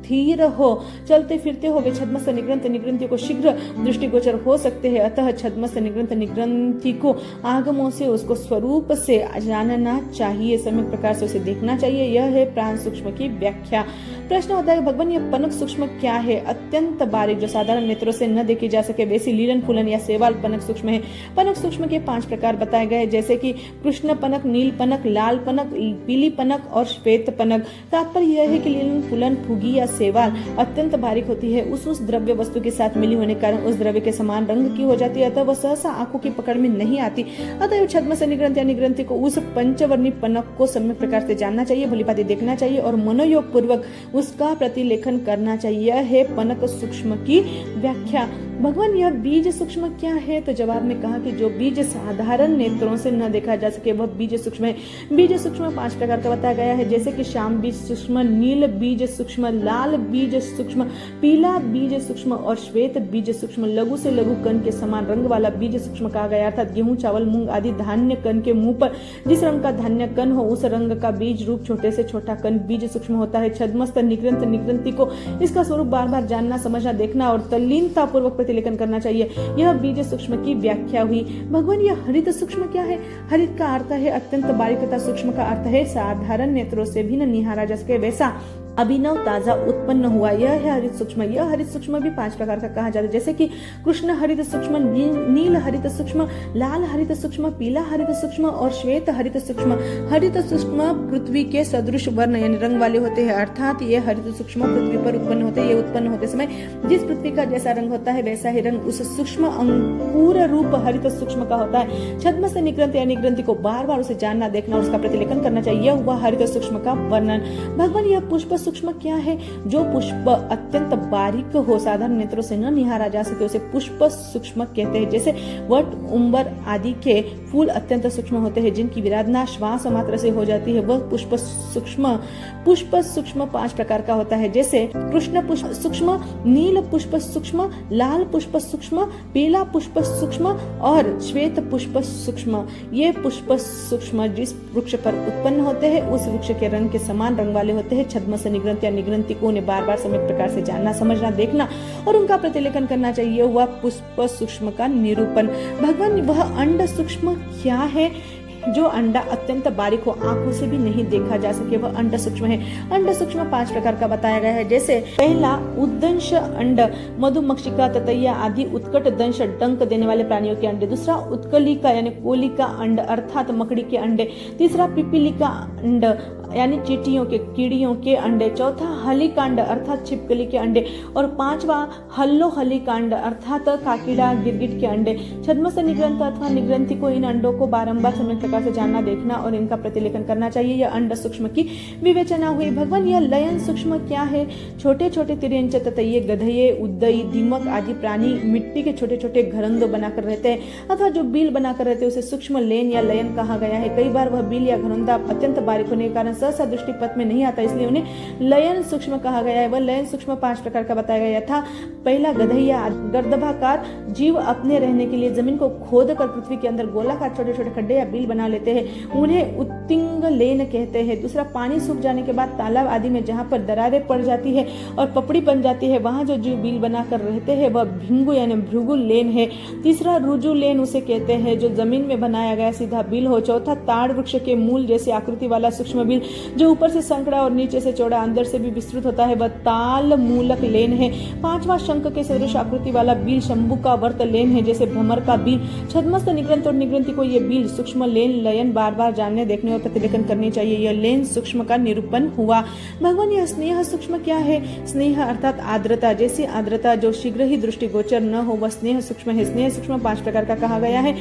[SPEAKER 1] स्थिर हो, चलते फिरते हो, वे छद्मस्थ निग्रंथ निग्रंथी को शीघ्र दृष्टिगोचर हो सकते हैं। अतः छद्मस्थ निग्रंथ निग्रंथी को आगमों से उसको स्वरूप से जानना चाहिए, सम्यक प्रकार से उसे देखना चाहिए। यह है प्राण सूक्ष्म की व्याख्या। प्रश्न होता है भगवान ये पनक सूक्ष्म क्या है? अत्यंत बारीक जो साधारण नेत्रों से न देखी जा सके वैसी लीलन फूलन या सेवाल पनक सूक्ष्म है। पनक सूक्ष्म के 5 प्रकार बताए गए, जैसे कि कृष्ण पनक, नील पनक, लाल पनक, पीली पनक और श्वेत पनक। तात्पर्य यह है कि लीलन फूलन फुगी या सेवाल अत्यंत बारीक होती है, उस द्रव्य वस्तु के साथ मिली होने के कारण उस द्रव्य के समान रंग की हो जाती है, अतः वह सहसा आंखों की पकड़ में नहीं आती। अतः छद्मस्थ निग्रंथ या निग्रंथी को उस पंचवर्णी पनक को सम्यक प्रकार से जानना चाहिए, भलीभांति देखना चाहिए और मनोयोग पूर्वक उसका प्रतिलेखन करना चाहिए। यह है पनक सूक्ष्म की व्याख्या। भगवान यह बीज सूक्ष्म क्या है? तो जवाब में कहा कि जो बीज साधारण नेत्रों से न देखा जा सके वह बीज सूक्ष्म है। बीज सूक्ष्म 5 प्रकार का बताया गया है, जैसे कि श्याम बीज सूक्ष्म, नील बीज सूक्ष्म, लाल बीज सूक्ष्म, पीला बीज सूक्ष्म और श्वेत बीज सूक्ष्म। लघु से लघु कण के समान रंग वाला बीज सूक्ष्म कहा गया, अर्थात गेहूं, चावल, मूंग आदि धान्य कण के मुंह पर जिस रंग का धान्य कण हो उस रंग का बीज रूप छोटे से छोटा कण बीज सूक्ष्म होता है। छद्मस्थ निकृंत निकृंति को इसका स्वरूप बार बार जानना, समझना, देखना और तल्लीनता पूर्वक प्रतिलेखन करना चाहिए। यह बीज सूक्ष्म की व्याख्या हुई। भगवान यह हरित सूक्ष्म क्या है? हरित का अर्थ है अत्यंत बारीक तथा सूक्ष्म का अर्थ है साधारण नेत्रों से भी न निहारा जा सके वैसा अभिनव ताजा उत्पन्न हुआ, यह है हरित सूक्ष्म। यह हरित सूक्ष्म भी 5 प्रकार का कहा जाता है, जैसे कि कृष्ण हरित सूक्ष्म, नील हरित सूक्ष्म, लाल हरित सूक्ष्म, पीला हरित सूक्ष्म और श्वेत हरित सूक्ष्म। हरित सूक्ष्म पृथ्वी के सदृश वर्ण यानी रंग वाले होते हैं, अर्थात ये हरित सूक्ष्म पृथ्वी पर उत्पन्न होते हैं। ये उत्पन्न होते समय जिस पृथ्वी का जैसा रंग होता है वैसा ही रंग उस सूक्ष्म अंकुर रूप हरित सूक्ष्म का होता है। छद्म से निकृंत यानी ग्रंथि को बार बार उसे जानना, देखना और उसका प्रतिलेखन करना चाहिए। यह हुआ हरित सूक्ष्म का वर्णन। भगवान यह पुष्प सूक्ष्म क्या है? जो पुष्प अत्यंत बारीक हो, साधारण नेत्रों से न निहारा जा सके उसे पुष्प सूक्ष्म कहते हैं। जैसे वट, उम्बर आदि के फूल अत्यंत सूक्ष्म होते हैं, जिनकी विराधना श्वास मात्र से हो जाती है, वह पुष्प सूक्ष्म। पुष्प सूक्ष्म 5 प्रकार का होता है, जैसे कृष्ण पुष्प सूक्ष्म, नील पुष्प सूक्ष्म, लाल पुष्प सूक्ष्म, पीला पुष्प सूक्ष्म और श्वेत पुष्प सूक्ष्म। ये पुष्प सूक्ष्म जिस वृक्ष पर उत्पन्न होते हैं उस वृक्ष के रंग के समान रंग वाले होते हैं। छद्म से निग्रंथ निग्रंथि को उन्हें बार बार सम्यक प्रकार से जानना, समझना, देखना और उनका प्रतिलेखन करना चाहिए। हुआ पुष्प सूक्ष्म का निरूपण। भगवान वह अंड सूक्ष्म क्या है? जो अंडा अत्यंत बारीक हो, आंखों से भी नहीं देखा जा सके, वह अंड सूक्ष्म है। अंड सूक्ष्म 5 प्रकार का बताया गया है, जैसे पहला उद्दंश अंड, मधुमक्षिका, ततैया आदि उत्कट दंश डंक देने वाले प्राणियों के अंडे। दूसरा उत्कलिका यानी कोलिका अंड अर्थात मकड़ी के अंडे। तीसरा पिपीलिका अंड यानी चींटियों के, कीड़ियों के अंडे। चौथा हलिकांड अर्थात छिपकली के अंडे और 5वां हल्लो हलिकांड अर्थात काकीड़ा, गिरगिट के अंडे। छद्म से निग्रंथ अथवा निग्रंथि को इन अंडों को बारंबार सम्यक प्रकार से जानना, देखना और इनका प्रतिलेखन करना चाहिए। यह अंड सूक्ष्म की विवेचना हुई। भगवान यह लयन सूक्ष्म क्या है? छोटे छोटे तिर्यंच, ततैये, गधये, उद्दई, दीमक आदि प्राणी मिट्टी के छोटे छोटे घरंदों बनाकर रहते हैं अथवा जो बील बनाकर रहते हैं उसे सूक्ष्म लेन या लयन कहा गया है। कई बार वह बील या घरंदा अत्यंत बारीक होने के कारण सहसा दृष्टि पथ में नहीं आता, इसलिए उन्हें लयन सूक्ष्म कहा गया है। वह लयन सूक्ष्म 5 प्रकार का बताया गया था। पहला गधैया, गर्दभाकार जीव अपने रहने के लिए जमीन को खोद कर पृथ्वी के अंदर गोलाकार छोटे छोटे खड्डे या बील बना लेते हैं, उन्हें उत्तिंग लेन कहते हैं। दूसरा पानी सूख जाने के बाद तालाब आदि में जहाँ पर दरारें पड़ जाती है और पपड़ी बन जाती है वहां जो जीव बील बनाकर रहते हैं वह भिंगु यानी भृगु लेन है। तीसरा रुजु लेन उसे कहते हैं जो जमीन में बनाया गया सीधा बिल हो। चौथा ताड़ वृक्ष के मूल जैसे आकृति वाला सूक्ष्म बिल जो ऊपर से संकड़ा और नीचे से चौड़ा अंदर से भी विस्तृत होता है, वह ताल मूलक लेन है। 5वां शंख के सदृश आकृति वाला बिल शंभु का वर्त लेन है, जैसे भ्रमर का बिल। छद्मस्थ निग्रंथ और निग्रंथि को ये बिल सूक्ष्म लेन लयन बार बार जानने, देखने और प्रतिलेखन करनी चाहिए। यह लेन सूक्ष्म का निरूपण हुआ। भगवान यह स्नेह सूक्ष्म क्या है? स्नेह अर्थात आर्द्रता, जैसी आर्द्रता जो शीघ्र ही दृष्टिगोचर न हो वह स्नेह सूक्ष्म है। स्नेह सूक्ष्म 5 प्रकार का कहा गया है,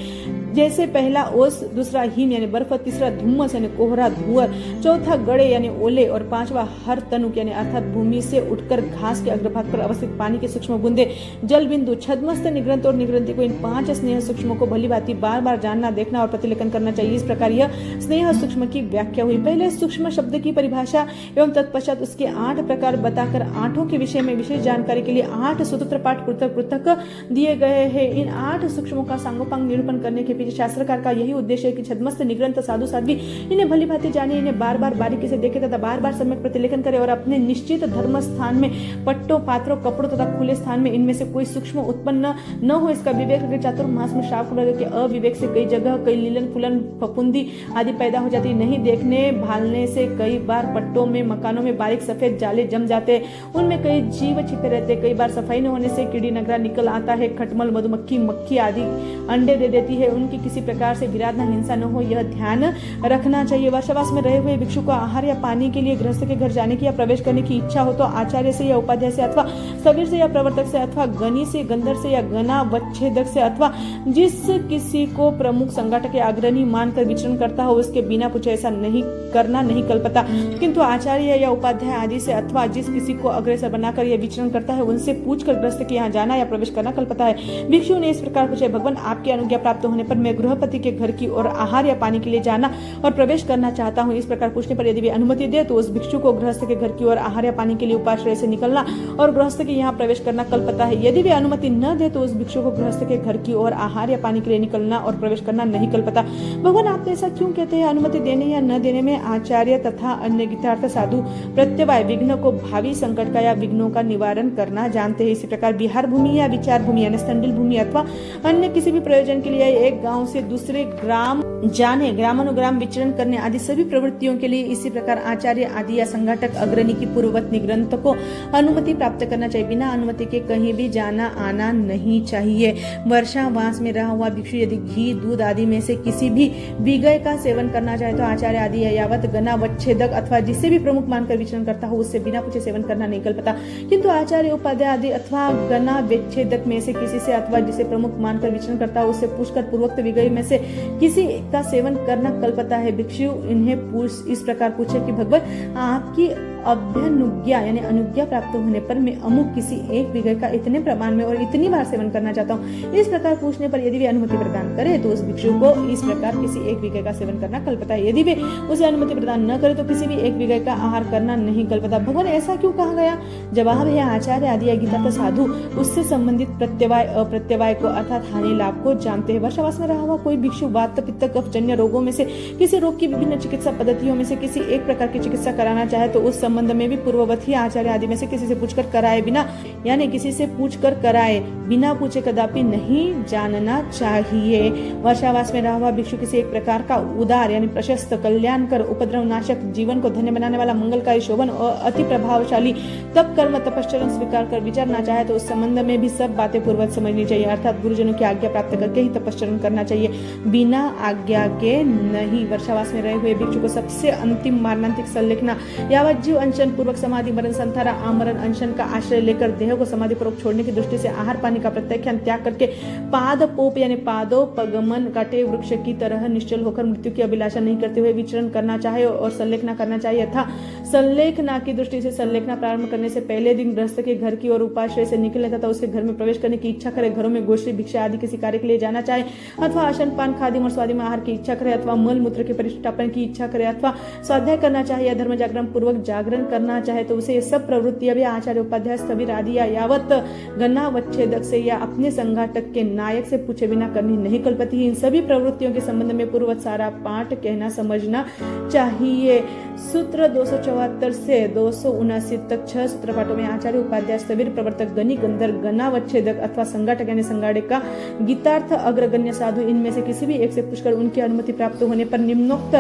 [SPEAKER 1] जैसे पहला ओस, दूसरा हिम यानी बर्फ, तीसरा धुम्मस यानी कोहरा धुअर, चौथा गड़े यानी ओले और 5वां हर तनुक यानी अर्थात भूमि से उठकर घास के अग्रभाग पर अवस्थित पानी के सूक्ष्म बूंदे, जल बिंदु। छद्मस्थ निग्रंथ और निग्रंथि को इन 5 स्नेह सूक्ष्मों को भली भांति बार बार जानना, देखना और प्रतिलेखन करना चाहिए। इस प्रकार यह स्नेह सूक्ष्म की व्याख्या हुई। पहले सूक्ष्म शब्द की परिभाषा एवं तत्पश्चात उसके 8 प्रकार बताकर 8 के विषय में विशेष जानकारी के लिए 8 स्वतंत्र पाठ पृथक पृथक दिए गए हैं। इन 8 सूक्ष्मों का सांगोपांग निरूपण करने के पीछे शास्त्रकार का यही उद्देश्य है कि छद्मस्थ निग्रंथ साधु साध्वी इन्हें भली भांति जाने, इन्हें बार बार बारीकी से देखे तथा बार बार सम्यक प्रतिलेखन करे और अपने निश्चित धर्म स्थान में पट्टों, पात्रों, कपड़ों तथा खुले स्थान में इनमें से कोई सूक्ष्म उत्पन्न न हो, इसका विवेक चातुर्मास में श्राप के अविवेक से कई जगह कई लीलन फुलन फफूंदी आदि पैदा हो जाती। नहीं देखने भालने से कई बार पट्टों में, मकानों में बारीक सफेद जाले जम जाते, उनमें कई जीव छिपे रहते। कई बार सफाई न होने से कीड़ी नगरा निकल आता है। खटमल, मधुमक्खी, मक्खी आदि अंडे दे देती है। उनकी किसी प्रकार से विराधना, हिंसा न हो यह ध्यान रखना चाहिए। वर्षावास में रहे हुए भिक्षु को आहार या पानी के लिए गृहस्थ के घर जाने की या प्रवेश करने की इच्छा हो तो आचार्य से या उपाध्याय से अथवा स्थविर से या प्रवर्तक से अथवा गणी से, गंधर से या गणावच्छेदक से अथवा जिस किसी को प्रमुख संगठक या अग्रणी मानकर विचरण करता हो उसके बिना पूछे ऐसा नहीं करना नहीं कल्पता, किंतु आचार्य या उपाध्याय आदि से अथवा जिस किसी को अग्रसर बनाकर यह विचरण करता है उनसे पूछकर गृहस्थ के यहाँ जाना या प्रवेश करना कल्पता है। भिक्षु ने इस प्रकार पूछे, भगवान आपकी अनुज्ञा प्राप्त होने पर मैं गृहपति के घर की ओर आहार या पानी के लिए जाना और प्रवेश करना चाहता हूँ। इस प्रकार पूछने पर यदि वे अनुमति दे तो उस भिक्षु को गृहस्थ के घर की ओर आहार या पानी के लिए उपाश्रय से निकलना और गृहस्थ के यहाँ प्रवेश करना कल्पता है। यदि वे अनुमति न दे तो उस भिक्षु को गृहस्थ के घर की ओर आहार या पानी के लिए निकलना और प्रवेश करना नहीं कल्पता। भगवान आप ऐसा क्यों कहते हैं? अनुमति देने या न देने में आचार्य तथा अन्य गीतार्थ साधु प्रत्यवाय विघ्न को भावी संकट का या विघ्नों का निवारण करना जानते हैं। इसी प्रकार विहार भूमि या विचार भूमि यानी स्थंडिल भूमि अथवा अन्य किसी भी प्रयोजन के लिए एक गांव से दूसरे ग्राम जाने, ग्रामानुग्राम विचरण करने आदि सभी प्रवृत्तियों के लिए इसी प्रकार आचार्य आदि या संघाटक अग्रणी की पूर्ववत निग्रंथ को अनुमति प्राप्त करना चाहिए। बिना अनुमति के कहीं भी जाना आना नहीं चाहिए। वर्षावास में रहा हुआ भिक्षु यदि घी, दूध आदि में से किसी भी विगय का सेवन करना चाहे तो आचार्य आदि यावत गणावच्छेदक अथवा जिससे भी प्रमुख मानकर विचरण करता हो उससे बिना पूछे सेवन करना नहीं कल्पता, किंतु आचार्य उपाध्याय आदि अथवा गणावच्छेदक में से किसी से अथवा जिसे प्रमुख मानकर विचरण करता हो उससे पूछकर पूर्वोक्त विगय में से किसी का सेवन करना कल्पता है। भिक्षु इन्हें इस प्रकार पूछे कि भगवान आपकी अभ्यनुज्ञा यानी अनुज्ञा प्राप्त होने पर मैं अमुक किसी एक विगय का इतने प्रमाण में और इतनी बार सेवन करना चाहता हूँ। इस प्रकार पूछने पर यदि वे अनुमति प्रदान करे तो उस भिक्षु को इस प्रकार किसी एक विगय का सेवन करना कल्पता है। यदि वे उसे अनुमति प्रदान न करे तो किसी भी एक विगय का आहार करना नहीं कल्पता। भगवान ऐसा क्यों कहा गया? जवाब है आचार्य आदि या गीता साधु उससे संबंधित प्रत्यवाय अप्रत्यवाय को अर्थात हानि लाभ को जानते हैं। वर्षावास में रहा हुआ कोई भिक्षु वात पित्त कफ जन्य रोगों में से किसी रोग की विभिन्न चिकित्सा पद्धतियों में से किसी एक प्रकार की चिकित्सा कराना चाहे तो उस संबंध में भी पूर्ववत ही आचार्य आदि में से किसी से पूछकर कराए बिना यानी किसी से पूछकर कराए बिना पूछे कदापि नहीं जानना चाहिए। वर्षावास में रहा हुआ भिक्षु किसी एक प्रकार का उदार यानी प्रशस्त, कल्याणकर, उपद्रव नाशक, जीवन को धन्य बनाने वाला, मंगलकारी, शोभन और अति प्रभावशाली तप कर्म तपश्चरण स्वीकार कर विचारना चाहे तो उस संबंध में भी सब बातें पूर्ववत समझनी चाहिए, अर्थात गुरुजनों की आज्ञा प्राप्त करके ही तपश्चरण करना चाहिए, बिना आज्ञा के नहीं। वर्षावास में रहे हुए भिक्षु को सबसे अंतिम मारणांतिक संलेखना यावत जीव अनशन पूर्वक समाधि, मरण, संथारा, आमरण, अनशन का आश्रय लेकर देह को समाधि पूर्वक छोड़ने की दृष्टि से आहार पानी का प्रत्याख्यान त्याग करके पाद पोप यानी पादों पगमन काटे वृक्ष की तरह निश्चल होकर मृत्यु की अभिलाषा नहीं करते हुए विचरण करना चाहिए और संलेखना करना चाहिए था। संलेखना की दृष्टि से संलेखना प्रारंभ करने से पहले दिन गृहस्थ के घर की ओर उपाश्रय से निकले तथा उसके घर में प्रवेश करने की इच्छा करे, घरों में गोश्री भिक्षा आदि किसी कार्य के लिए जाना चाहे अथवा आसन पान खादिम और स्वादिम आहार की इच्छा करे अथवा मल मूत्र के परिष्टापन की इच्छा करे अथवा स्वाध्याय करना चाहे या धर्म जागरण पूर्वक जागरण करना चाहे तो उसे ये सब प्रवृत्तियां भी आचार्य उपाध्याय स्थविर आदि या यावत गणावच्छेदक से या अपने संघाटक के नायक से पूछे बिना करनी नहीं कल्पती। इन सभी प्रवृत्तियों के संबंध में पूर्ववत सारा पाठ कहना समझना चाहिए। सूत्र 274 से 279 तक 6 सूत्र पाठों में आचार्य उपाध्याय स्थविर प्रवर्तक गणी गंधर गणावच्छेदक अथवा संघाटक यानी संघाटक का गीतार्थ अग्रगण्य साधु इनमें से किसी भी एक से पूछकर उनकी अनुमति प्राप्त होने पर निम्नोक्त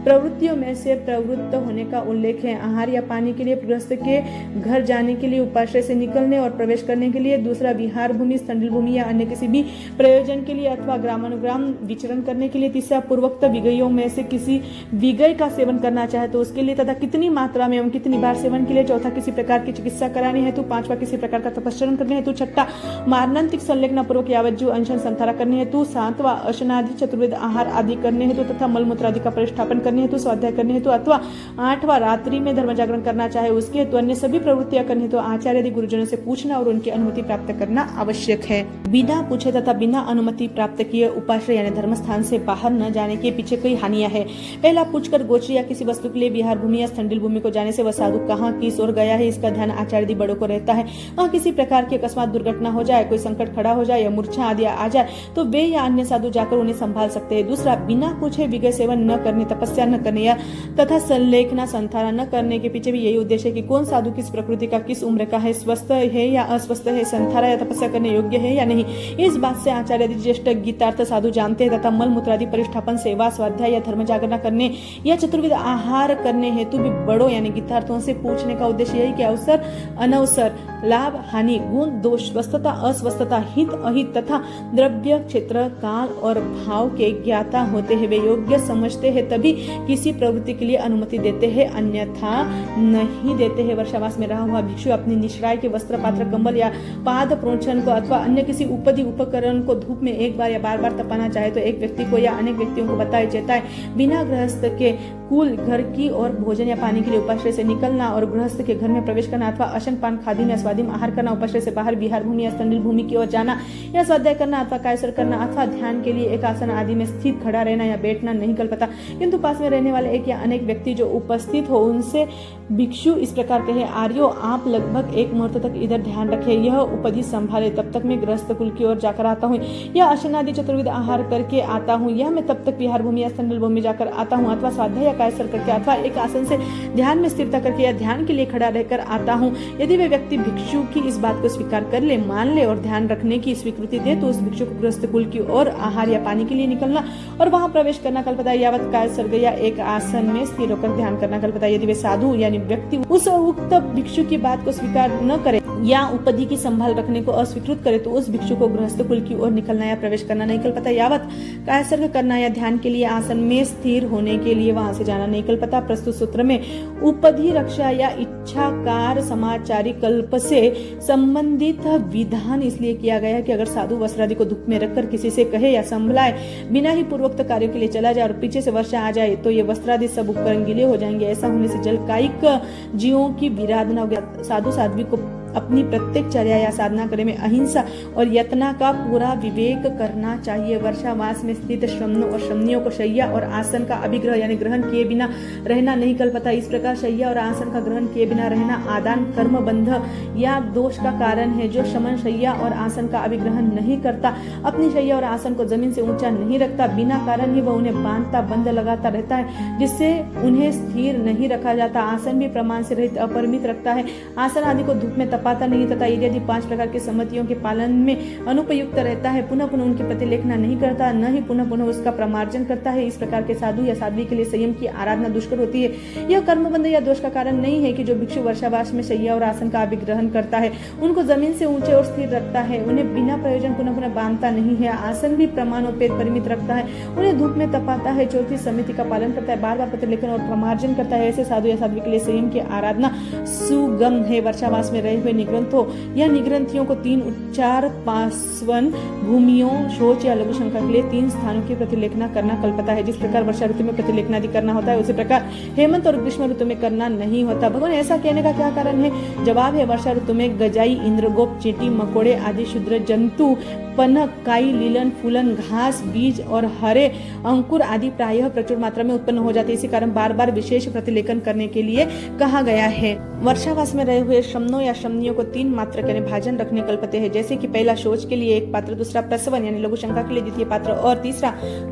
[SPEAKER 1] प्रवृत्तियों में से प्रवृत्त होने का उल्लेख है। आहार या पानी के लिए गृहस्थ के घर जाने के लिए उपाश्रय से निकलने और प्रवेश करने के लिए, दूसरा विहार भूमि, स्थंडिल भूमि या अन्य किसी भी प्रयोजन के लिए अथवा ग्रामानुग्राम विचरण करने के लिए, तीसरा पूर्वोक्त विगयों में से किसी विगय का सेवन करना चाहे तो उसके लिए तथा कितनी मात्रा में एवं कितनी बार सेवन के लिए, चौथा किसी प्रकार की चिकित्सा करानी हेतु, पांचवा किसी प्रकार का तपश्चरण करने हेतु, छठा मारणांतिक संलेखना पूर्वक यावज्जू अनशन संथारा करने हेतु, सातवां अशनादि चतुर्वेद आहार आदि करने हेतु तथा मलमूत्र आदि का परिष्ठापन करने हेतु, स्वाध्याय करने हेतु अथवा आठवां रात्रि में धर्म जागरण करना चाहे उसके हेतु, अन्य सभी प्रवृत्तियां करने हेतु आचार्य आदि गुरुजनों से पूछना और उनकी अनुमति प्राप्त करना आवश्यक है। बिना पूछे तथा बिना अनुमति प्राप्त किए उपाश्रय यानी धर्म स्थान से बाहर न जाने के पीछे कई हानियां है। पहला, पूछकर गोचरी या किसी वस्तु के लिए विहार भूमि या स्थंडिल भूमि को जाने से वह साधु कहाँ किस ओर गया है इसका ध्यान आचार्य बड़ों को रहता है। वहाँ किसी प्रकार की अकस्मात दुर्घटना हो जाए, कोई संकट खड़ा हो जाए या मूर्छा आदि आ जाए तो वे या अन्य साधु जाकर उन्हें संभाल सकते हैं। दूसरा, बिना पूछे विगय सेवन न करने, तपस्या न करने या तथा संलेखना संथारा न करने के पीछे भी यही उद्देश्य है कि कौन साधु किस प्रकृति का, किस उम्र का है, स्वस्थ है या अस्वस्थ है, संथारा या तपस्या करने योग्य है या नहीं। इस बात से आचार्य आदि ज्येष्ठ गीतार्थ साधु जानते हैं तथा मल मूत्र आदि परिष्ठापन, सेवा, स्वाध्याय या धर्म जागरण करने या चतुर्विध आहार करने हेतु भी बड़ों यानी गीतार्थों से पूछने का उद्देश्य यही कि अवसर अनवसर, लाभ हानि, गुण दोष, स्वस्थता अस्वस्थता, हित अहित तथा द्रव्य, क्षेत्र, काल और भाव के ज्ञाता होते हैं। वे योग्य समझते हैं तभी किसी प्रवृत्ति के लिए अनुमति देते हैं, अन्यथा नहीं देते हैं। वर्षावास में रहा हुआ भिक्षु अपनी निश्राय के वस्त्र, पात्र, कंबल या पाद प्रोक्षण को अथवा अन्य किसी उपदी उपकरण को धूप में एक बार या बार बार तपाना चाहे तो एक व्यक्ति को या अनेक व्यक्तियों को बताए चेताए बिना गृहस्थ के कुल, घर की और भोजन या पानी के लिए उपाश्रय से निकलना और गृहस्थ के घर में प्रवेश करना अथवा अशन पान खादीम या स्वादिम आहार करना, उपाश्रय से बाहर विहार भूमि या स्तंडिल भूमि की ओर जाना या स्वाध्याय करना अथवा कायसर करना अथवा ध्यान के लिए एक आसन आदि में स्थित खड़ा रहना या बैठना नहीं कल्पता। किंतु पास में रहने वाले एक या अनेक व्यक्ति जो उपस्थित हो उनसे भिक्षु इस प्रकार कहे, आर्यो आप लगभग एक मुहूर्त तक इधर ध्यान रखे, यह उपधि संभाले, तब तक मैं गृहस्थ कुल की ओर जाकर आता हूँ या अशन आदि चतुर्विध आहार करके आता हूँ, या मैं तब तक विहार भूमि या स्तंडिल भूमि जाकर आता हूँ अथवा स्वाध्याय या कायसर करके अथवा एक आसन से ध्यान में स्थिरता करके या ध्यान के लिए खड़ा रहकर आता हूँ। यदि वे व्यक्ति भिक्षु की इस बात को स्वीकार कर ले, मान ले और ध्यान रखने की स्वीकृति दे तो उस भिक्षु को गृहस्थ कुल की ओर आहार या पानी के लिए निकलना और वहां प्रवेश करना कल्पता है, यावत कायसर या एक आसन में स्थिर होकर ध्यान करना कल्पता है। यदि वे साधु यानी व्यक्ति उस उक्त भिक्षु की बात को स्वीकार न करे या उपधि की संभाल रखने को अस्वीकृत करे तो उस भिक्षु को गृहस्थ कुल की ओर निकलना या प्रवेश करना नहीं कल्पता, यावत कायसर्ग करना या ध्यान के लिए आसन में स्थिर होने के लिए वहां से जाना नहीं कल्पता। प्रस्तुत सूत्र में उपधि रक्षा या इच्छाकार समाचारी कल्प से संबंधित विधान इसलिए किया गया कि अगर साधु वस्त्र आदि को धूप में रखकर किसी से कहे या संभलाए बिना ही पूर्वोक्त कार्यों के लिए चला जाए और पीछे से वर्षा आ जाए तो ये वस्त्र आदि सब उपकरण गीले हो जाएंगे। ऐसा होने से जलकायिक जीवों की विराधना होगी। साधु साध्वी को अपनी प्रत्येक चर्या या साधना करे में अहिंसा और यत्ना का पूरा विवेक करना चाहिए। वर्षावास में स्थित श्रमणों और श्रमणियों को शैया और आसन का अभिग्रह यानी ग्रहण किए बिना रहना नहीं कल्पता। इस प्रकार शैया और आसन का ग्रहण किए बिना रहना आदान कर्म बंध या दोष का कारण है। जो शमन शैया और आसन का अभिग्रहण नहीं करता, अपनी शैया और आसन को जमीन से ऊंचा नहीं रखता, बिना कारण ही वह उन्हें बांधता बंद लगाता रहता है जिससे उन्हें स्थिर नहीं रखा जाता। आसन भी प्रमाण से रहित अपरिमित रखता है। आसन आदि को धूप में तपाता नहीं तथा यदि 5 प्रकार के सम्मतियों के पालन में अनुपयुक्त रहता है, पुनः पुनः उनके प्रति लेखना नहीं करता, न ही पुनः पुनः उसका प्रमार्जन करता है। इस प्रकार के साधु या साध्वी के लिए संयम की आराधना दुष्कर होती है। यह कर्मबंध या दोष का कारण नहीं है कि जो भिक्षु वर्षावास में शैया और आसन का अभिग्रहण करता है उनको जमीन से ऊंचे और स्थिर रखता है, उन्हें बिना प्रयोजन पुनः पुनः बांधता नहीं है। आसन भी प्रमाणोपेत परिमित रखता है, उन्हें धूप में तपाता है, चौथी समिति का पालन करता है, बार बार पत्र लेखन और प्रमार्जन करता है। ऐसे साधु या साध्वी के लिए संयम की आराधना सुगम है। वर्षावास में रहे हुए निग्रंथों या निग्रंथियों को 3 उच्चार पार्श्वन भूमियों शौच या लघु शंका के लिए 3 स्थानों की प्रतिलेखना करना कल्पता है। जिस प्रकार वर्षा ऋतु में प्रतिलेखना आदि करना होता है उसी प्रकार हेमंत और ग्रीष्म ऋतु में करना नहीं होता। भगवान ऐसा कहने का क्या कारण है? जवाब है, वर्षा ऋतु में गजाई, इंद्रगोप, चींटी, मकोड़े आदि क्षुद्र जंतु, पनक, काई, लीलन, फूलन, घास, बीज और हरे अंकुर आदि प्रायः प्रचुर मात्रा में उत्पन्न हो जाते हैं। इसी कारण बार बार विशेष प्रतिलेखन करने के लिए कहा गया है। वर्षावास में रहे हुए श्रमणों या श्रमणियों को 3 मात्र के भाजन रखने कल्पते हैं, जैसे कि पहला शौच के लिए 1 पात्र, दूसरा प्रसवन यानी लघु शंका के लिए 2 पात्र और तीसरा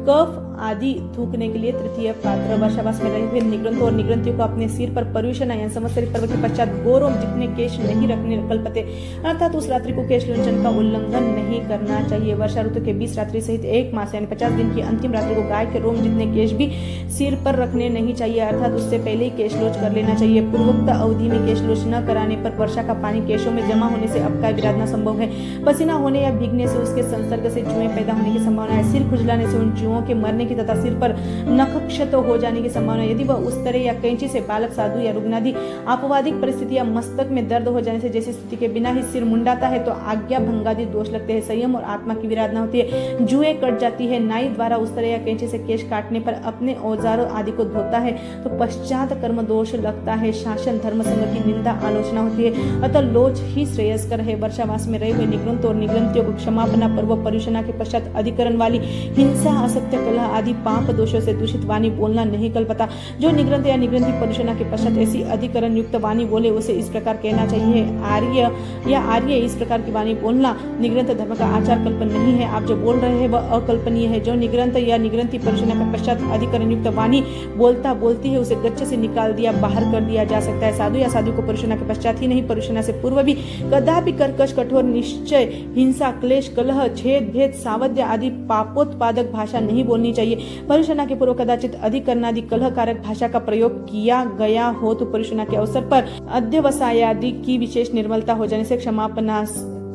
[SPEAKER 1] कफ आदि थूकने के लिए 3 पात्र। वर्षावास में रहे हुए निग्रंथों और निग्रंथियों को अपने सिर पर पर्युषण या संवत्सरी पर्व के पश्चात गोरों जितने केश नहीं रखने कल्पते, अर्थात उस रात्रि को केश लोचन का उल्लंघन नहीं करना चाहिए। वर्षा ऋतु के 20 रात्रि सहित 1 मास यानी 50 दिन की अंतिम रात्रि को गाय के रोम जितने केश भी सिर पर रखने नहीं चाहिए, अर्थात उससे पहले ही केशलोच कर लेना चाहिए। पूर्वोक्त अवधि में केशलोच न कराने पर वर्षा का पानी केशों में जमा होने से अपकाय विराधना संभव है। पसीना होने या भीगने से उसके संसर्ग से जुएं पैदा होने की संभावना है। सिर खुजलाने से उन जुओं के मरने की तथा सिर पर नखक्षत हो जाने की संभावना है। यदि वह उस तरह या कैंची से बालक, साधु या रुग्णादि आपवादिक परिस्थिति या मस्तक में दर्द हो जाने से जैसी स्थिति के बिना ही सिर मुंडाता है तो आज्ञा भंगादि दोष लगते हैं। संयम और आत्मा की विराधना होती है। जुएं कट जाती है। नाई द्वारा उस तरह या कैंची से केश काटने पर अपने औजारों आदि को धोता है तो पश्चात कर्म दोष लगता है। शासन धर्म संग की निंदा आलोचना होती है, अतः लोच ही श्रेयस्कर है। वर्षावास में रहे हुए निग्रंथ और निग्रंथियों को क्षमापना पर्व पर्युषणा के पश्चात अधिकरण वाली हिंसा, असत्य, कलह आदि पाप दोषों से दूषित वाणी बोलना नहीं कल्पता। जो निग्रंथ या निग्रंथी परुषणा के पश्चात ऐसी अधिकरण युक्त वाणी बोले उसे इस प्रकार कहना चाहिए, आर्य या आर्य इस प्रकार की वाणी बोलना निग्रंथ धर्म का आचार कल्पन नहीं है। आप जो बोल रहे हैं वह अकल्पनीय है। जो निग्रंथ या निग्रंथी परुषणा के पश्चात अधिकरण युक्त वाणी बोलती है उसे गच्छ से निकाल दिया, बाहर कर दिया जा सकता है। साधु या साधु को परुषणा के पश्चात ही नहीं, परुषणा से पूर्व भी कदापि कर्कश, कठोर, निश्चय, हिंसा, क्लेश, कलह, छेद, भेद, सावध्य आदि पापोत्पादक भाषा नहीं बोलनी चाहिए। परुषणा के पूर्व कदाचित अधिकरणादि कलहकारक भाषा का प्रयोग किया गया हो तो परुषणा के अवसर पर अध्यवसायादि की विशेष निर्मलता हो जाने से क्षमापना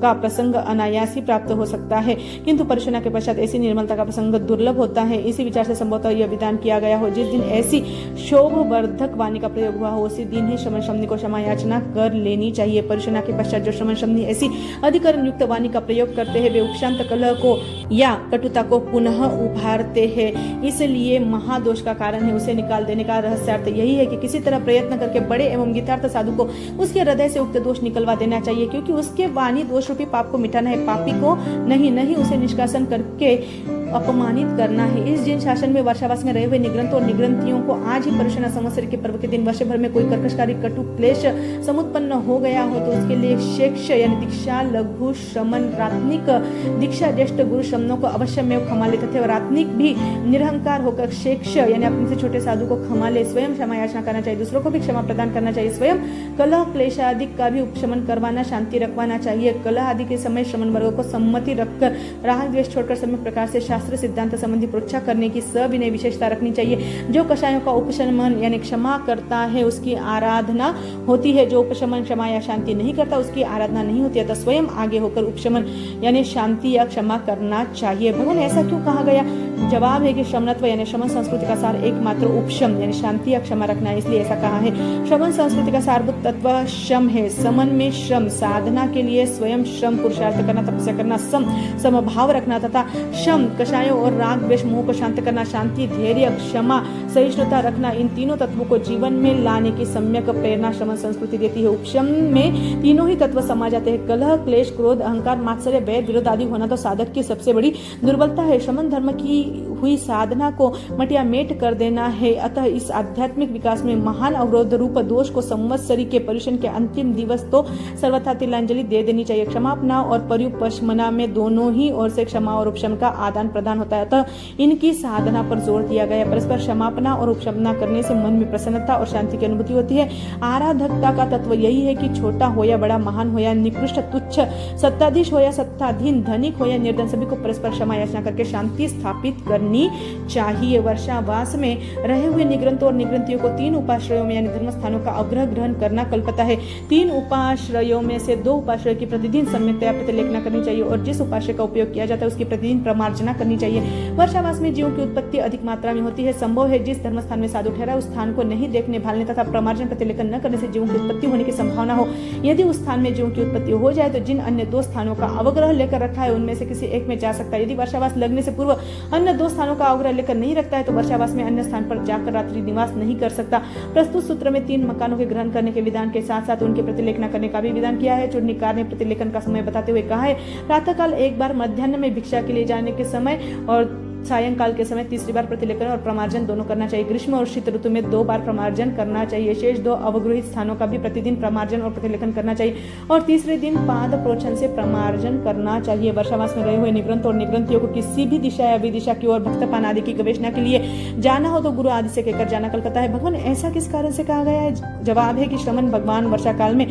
[SPEAKER 1] का प्रसंग अनायास ही प्राप्त हो सकता है, किंतु परुषणा के पश्चात ऐसी निर्मलता का प्रसंग दुर्लभ होता है। इसी विचार से संभवतः यह विधान किया गया हो, जिस दिन ऐसी शोभवर्धक वाणी का प्रयोग हुआ हो उसी दिन ही श्रमण शमनी को क्षमा याचना कर लेनी चाहिए। परुषणा के पश्चात जो श्रमण शमनी ऐसी अधिकरण युक्त वाणी का प्रयोग करते हैं वे उपशांत कलह को या कटुता को पुनः उभारते हैं, इसलिए महादोष का कारण है। उसे निकाल देने का रहस्यार्थ यही है कि किसी तरह प्रयत्न करके बड़े एवं गीतार्थ साधु को उसके हृदय से उक्त दोष निकलवा देना चाहिए, क्योंकि उसके वाणी दोष रूपी पाप को मिटाना है, पापी को नहीं उसे निष्कासन करके अपमानित करना है। इस जिन शासन में वर्षावास में रहे हुए निग्रंथ और निग्रंथियों को आज ही परुषणा संवत्सर के पर्व के दिन वर्ष भर में कोई कर्कशकारी कटु क्लेश समुत्पन्न हो गया हो तो उसके लिए शेक्ष यानी दीक्षा, लघु श्रमण, रात्निक दीक्षा, ज्येष्ठ गुरु श्रमणों को अवश्य में क्षमा लेते थे। रात्निक भी निरहंकार होकर शेक्ष यानी अपने से छोटे साधु को क्षमा ले, स्वयं क्षमा याचना करना चाहिए, दूसरों को भी क्षमा प्रदान करना चाहिए, स्वयं कलह क्लेश आदि का भी उपशमन करवाना, शांति रखवाना चाहिए। कलह आदि के समय श्रमण वर्गों को सम्मति रखकर राग द्वेष छोड़कर सम्यक प्रकार से शास्त्र सिद्धांत संबंधी परीक्षा करने की सविनय विशेषता रखनी चाहिए। जो कषायों का उपशमन यानी क्षमा करता है उसकी आराधना होती है, जो उपशमन, क्षमा या शांति नहीं करता उसकी आराधना नहीं होती, अतः स्वयं आगे होकर उपशमन यानी शांति या क्षमा करना चाहिए। भगवान ऐसा क्यों कहा गया? जवाब है कि श्रमणत्व यानी श्रमण संस्कृति का सार एकमात्र उपशम यानी शांति या क्षमा रखना है, इसलिए ऐसा कहा है। श्रमण संस्कृति का सारभूत तत्व श्रम है। समन में श्रम, साधना के लिए स्वयं श्रम, पुरुषार्थ करना, तपस्या करना, समभाव रखना तथा शम, कषायों और राग द्वेष मोह को शांत करना, शांति, धैर्य, क्षमा, सहिष्णुता रखना, इन तीनों तत्वों को जीवन में लाने की सम्यक प्रेरणा श्रमण संस्कृति देती है। उपशम में तीनों ही तत्व समा जाते हैं। कलह, क्लेश, क्रोध, अहंकार, मात्सर्य, वैर, विरोध आदि होना तो साधक की सबसे बड़ी दुर्बलता है। श्रमण धर्म की हुई साधना को मटियामेट कर देना है। अतः इस आध्यात्मिक विकास में महान अवरोध रूप दोष को संवत्सरी के पर्युषण के अंतिम दिवस तो सर्वथा तिलांजलि दे देनी चाहिए। क्षमापना और पर्युपशमना में दोनों ही ओर से क्षमा और उपशम का आदान प्रदान होता है, अतः इनकी साधना पर जोर दिया गया। परस्पर क्षमापना और उपशमना करने से मन में प्रसन्नता और शांति की अनुभूति होती है। आराधकता का तत्व यही है कि छोटा हो या बड़ा, महान हो या निकृष्ट, तुच्छ, सत्ताधीश हो या सत्ताधीन, धनिक हो या निर्धन, सभी को परस्पर क्षमा याचना करके शांति स्थापित करनी चाहिए। वर्षावास में रहे हुए निग्रंथों और निग्रंथियों को 3 उपाश्रयों में यानी धर्म स्थानों का अग्रह ग्रहण करना कल्पता है। 3 उपाश्रयों में से 2 उपाश्रय की प्रतिदिन सम्यकतया प्रतिलेखना करनी चाहिए और जिस उपाश्रय का उपयोग किया जाता है उसकी प्रतिदिन प्रमार्जना करनी चाहिए। वर्षावास में जीवों की उत्पत्ति अधिक मात्रा में होती है। संभव है जिस धर्म स्थान में साधु ठहरा उस स्थान को नहीं देखने, भालने तथा प्रमार्जन प्रतिलेखन न करने से जीवों की उत्पत्ति होने की संभावना हो। यदि उस स्थान में जीवों की उत्पत्ति हो जाए तो जिन अन्य 2 स्थानों का अवग्रह लेकर रखा है उनमें से किसी एक में जा सकता है। यदि वर्षावास लगने से पूर्व अन्य 2 स्थानों का अवग्रह लेकर नहीं रखता है तो वर्षावास में अन्य स्थान पर जाकर रात्रि निवास नहीं कर सकता। प्रस्तुत सूत्र में 3 मकानों के ग्रहण करने के विधान के साथ साथ उनके प्रतिलेखना करने का भी विधान किया है। चूर्णिकार ने प्रतिलेखन का समय बताते हुए कहा है, प्रातःकाल एक बार, मध्याह्न में भिक्षा के लिए जाने के समय और सायंकाल के समय तीसरी बार प्रतिलेखन और प्रमार्जन दोनों करना चाहिए। ग्रीष्म और शीत ऋतु में 2 बार प्रमार्जन करना चाहिए। शेष 2 अवगृहित स्थानों का भी प्रतिदिन प्रमार्जन और प्रतिलेखन करना चाहिए और तीसरे दिन पाद प्रोक्षण से प्रमार्जन करना चाहिए। वर्षावास में रहे हुए निग्रंथ और निग्रंथियों को किसी भी दिशा या विदिशा की ओर भक्तपान आदि की गवेषणा के लिए जाना हो तो गुरु आदि से कहकर जाना कलकत्ता है। भगवान ऐसा किस कारण से कहा गया है? जवाब है कि श्रमण भगवान वर्षा काल में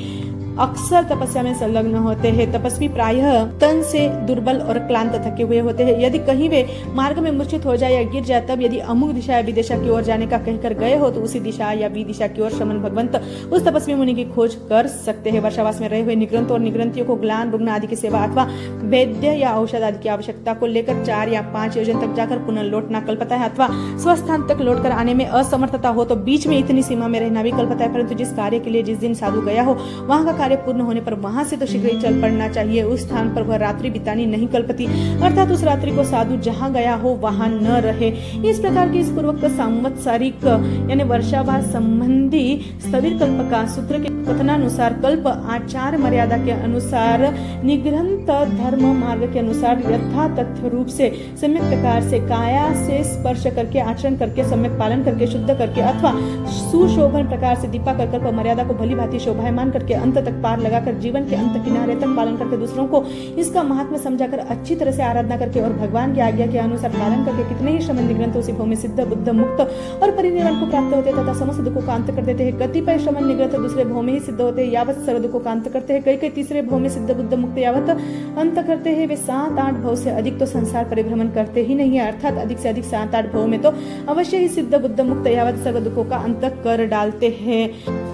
[SPEAKER 1] अक्सर तपस्या में संलग्न होते हैं। तपस्वी प्रायः तन से दुर्बल और क्लांत थके हुए होते हैं। यदि कहीं वे मार्ग में मूर्छित हो जाए या गिर जाए तब यदि अमुक दिशा या विदिशा की ओर जाने का कहकर गए हो तो उसी दिशा या विदिशा की ओर श्रमण भगवंत उस तपस्वी मुनि की खोज कर सकते हैं। वर्षावास में रहे हुए निग्रंथ और निग्रंथियों को ग्लान, रुग्ण आदि की सेवा अथवा वैद्य या औषध आदि की आवश्यकता को लेकर 4 या 5 योजन तक जाकर पुनः लौटना कल्पता है अथवा स्वस्थान तक लौटकर आने में असमर्थता हो तो बीच में इतनी सीमा में रहना भी कल्पता है। परंतु जिस कार्य के लिए जिस दिन साधु गया हो वहां का कार्य पूर्ण होने पर वहां से तो शीघ्र ही चल पड़ना चाहिए। उस स्थान पर वह रात्रि बितानी नहीं कल्पती, अर्थात उस रात्रि को साधु जहां गया हो वहां न रहे। इस प्रकार की इस पूर्वोक्त सांवत्सरिक यानी वर्षावास संबंधी स्थविर कल्प का सूत्र के कथनानुसार कल्प आचार मर्यादा के अनुसार निग्रंथ धर्म मार्ग के अनुसार यथा तथ्य रूप से सम्यक प्रकार से काया से स्पर्श करके आचरण करके सम्यक पालन करके शुद्ध करके अथवा सुशोभन प्रकार से दीपा कर कल्प मर्यादा को भली भांति शोभायमान करके अंत तक पार लगाकर जीवन के अंत किनारे तक पालन करके दूसरों को इसका महात्म्य समझाकर अच्छी तरह से आराधना करके और भगवान की आज्ञा के अनुसार पालन करके कितने ही श्रमण निग्रंथ उसी भूमि सिद्ध बुद्ध मुक्त और परिनिर्वाण को प्राप्त होते तथा समस्त दुखों का अंत कर देते हैं। कतिपय श्रमण निग्रंथ दूसरे भूमि ही सिद्ध होते हैं, यावत सर्व दुखों का अंत करते हैं। कई तीसरे भूमि सिद्ध बुद्ध मुक्त यावत अंत करते हैं। वे 7-8 भव से अधिक तो संसार परिभ्रमण करते ही नहीं है, अर्थात अधिक से अधिक 7-8 भव में तो अवश्य ही सिद्ध बुद्ध मुक्त यावत सर्व दुखों का अंत कर डालते हैं।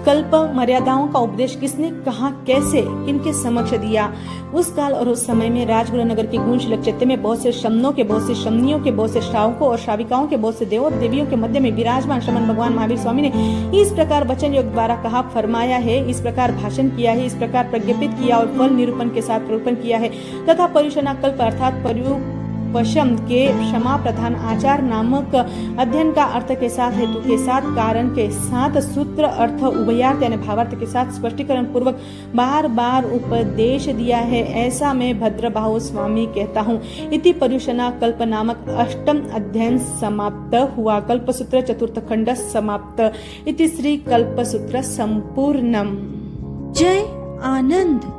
[SPEAKER 1] कल्प मर्यादाओं का उपदेश किसने, कहा, कैसे, किनके समक्ष दिया? उस काल और उस समय में राजगुरु नगर के गुंजलक चैत्य में बहुत से शमनों के, बहुत से शमनियों के, बहुत से श्रावकों और श्राविकाओं के, बहुत से देव और देवियों के मध्य में विराजमान श्रमण भगवान महावीर स्वामी ने इस प्रकार वचन योग द्वारा कहा, फरमाया है, इस प्रकार भाषण किया है, इस प्रकार प्रज्ञापित किया और फल निरूपण के साथ प्ररूपण किया है तथा पर्युषणा कल्प अर्थात पर्युपशम के क्षमा प्रधान आचार नामक अध्ययन का अर्थ के साथ, हेतु के साथ, कारण के साथ, सूत्र अर्थ उभयार्थ यानी भावार्थ के साथ स्पष्टीकरण पूर्वक बार बार उपदेश दिया है। ऐसा मैं भद्रबाहु स्वामी कहता हूँ। इति पर्युषणा कल्प नामक अष्टम अध्ययन समाप्त हुआ। कल्पसूत्र चतुर्थ खंड समाप्त। इति श्री कल्पसूत्र संपूर्णम। जय आनंद।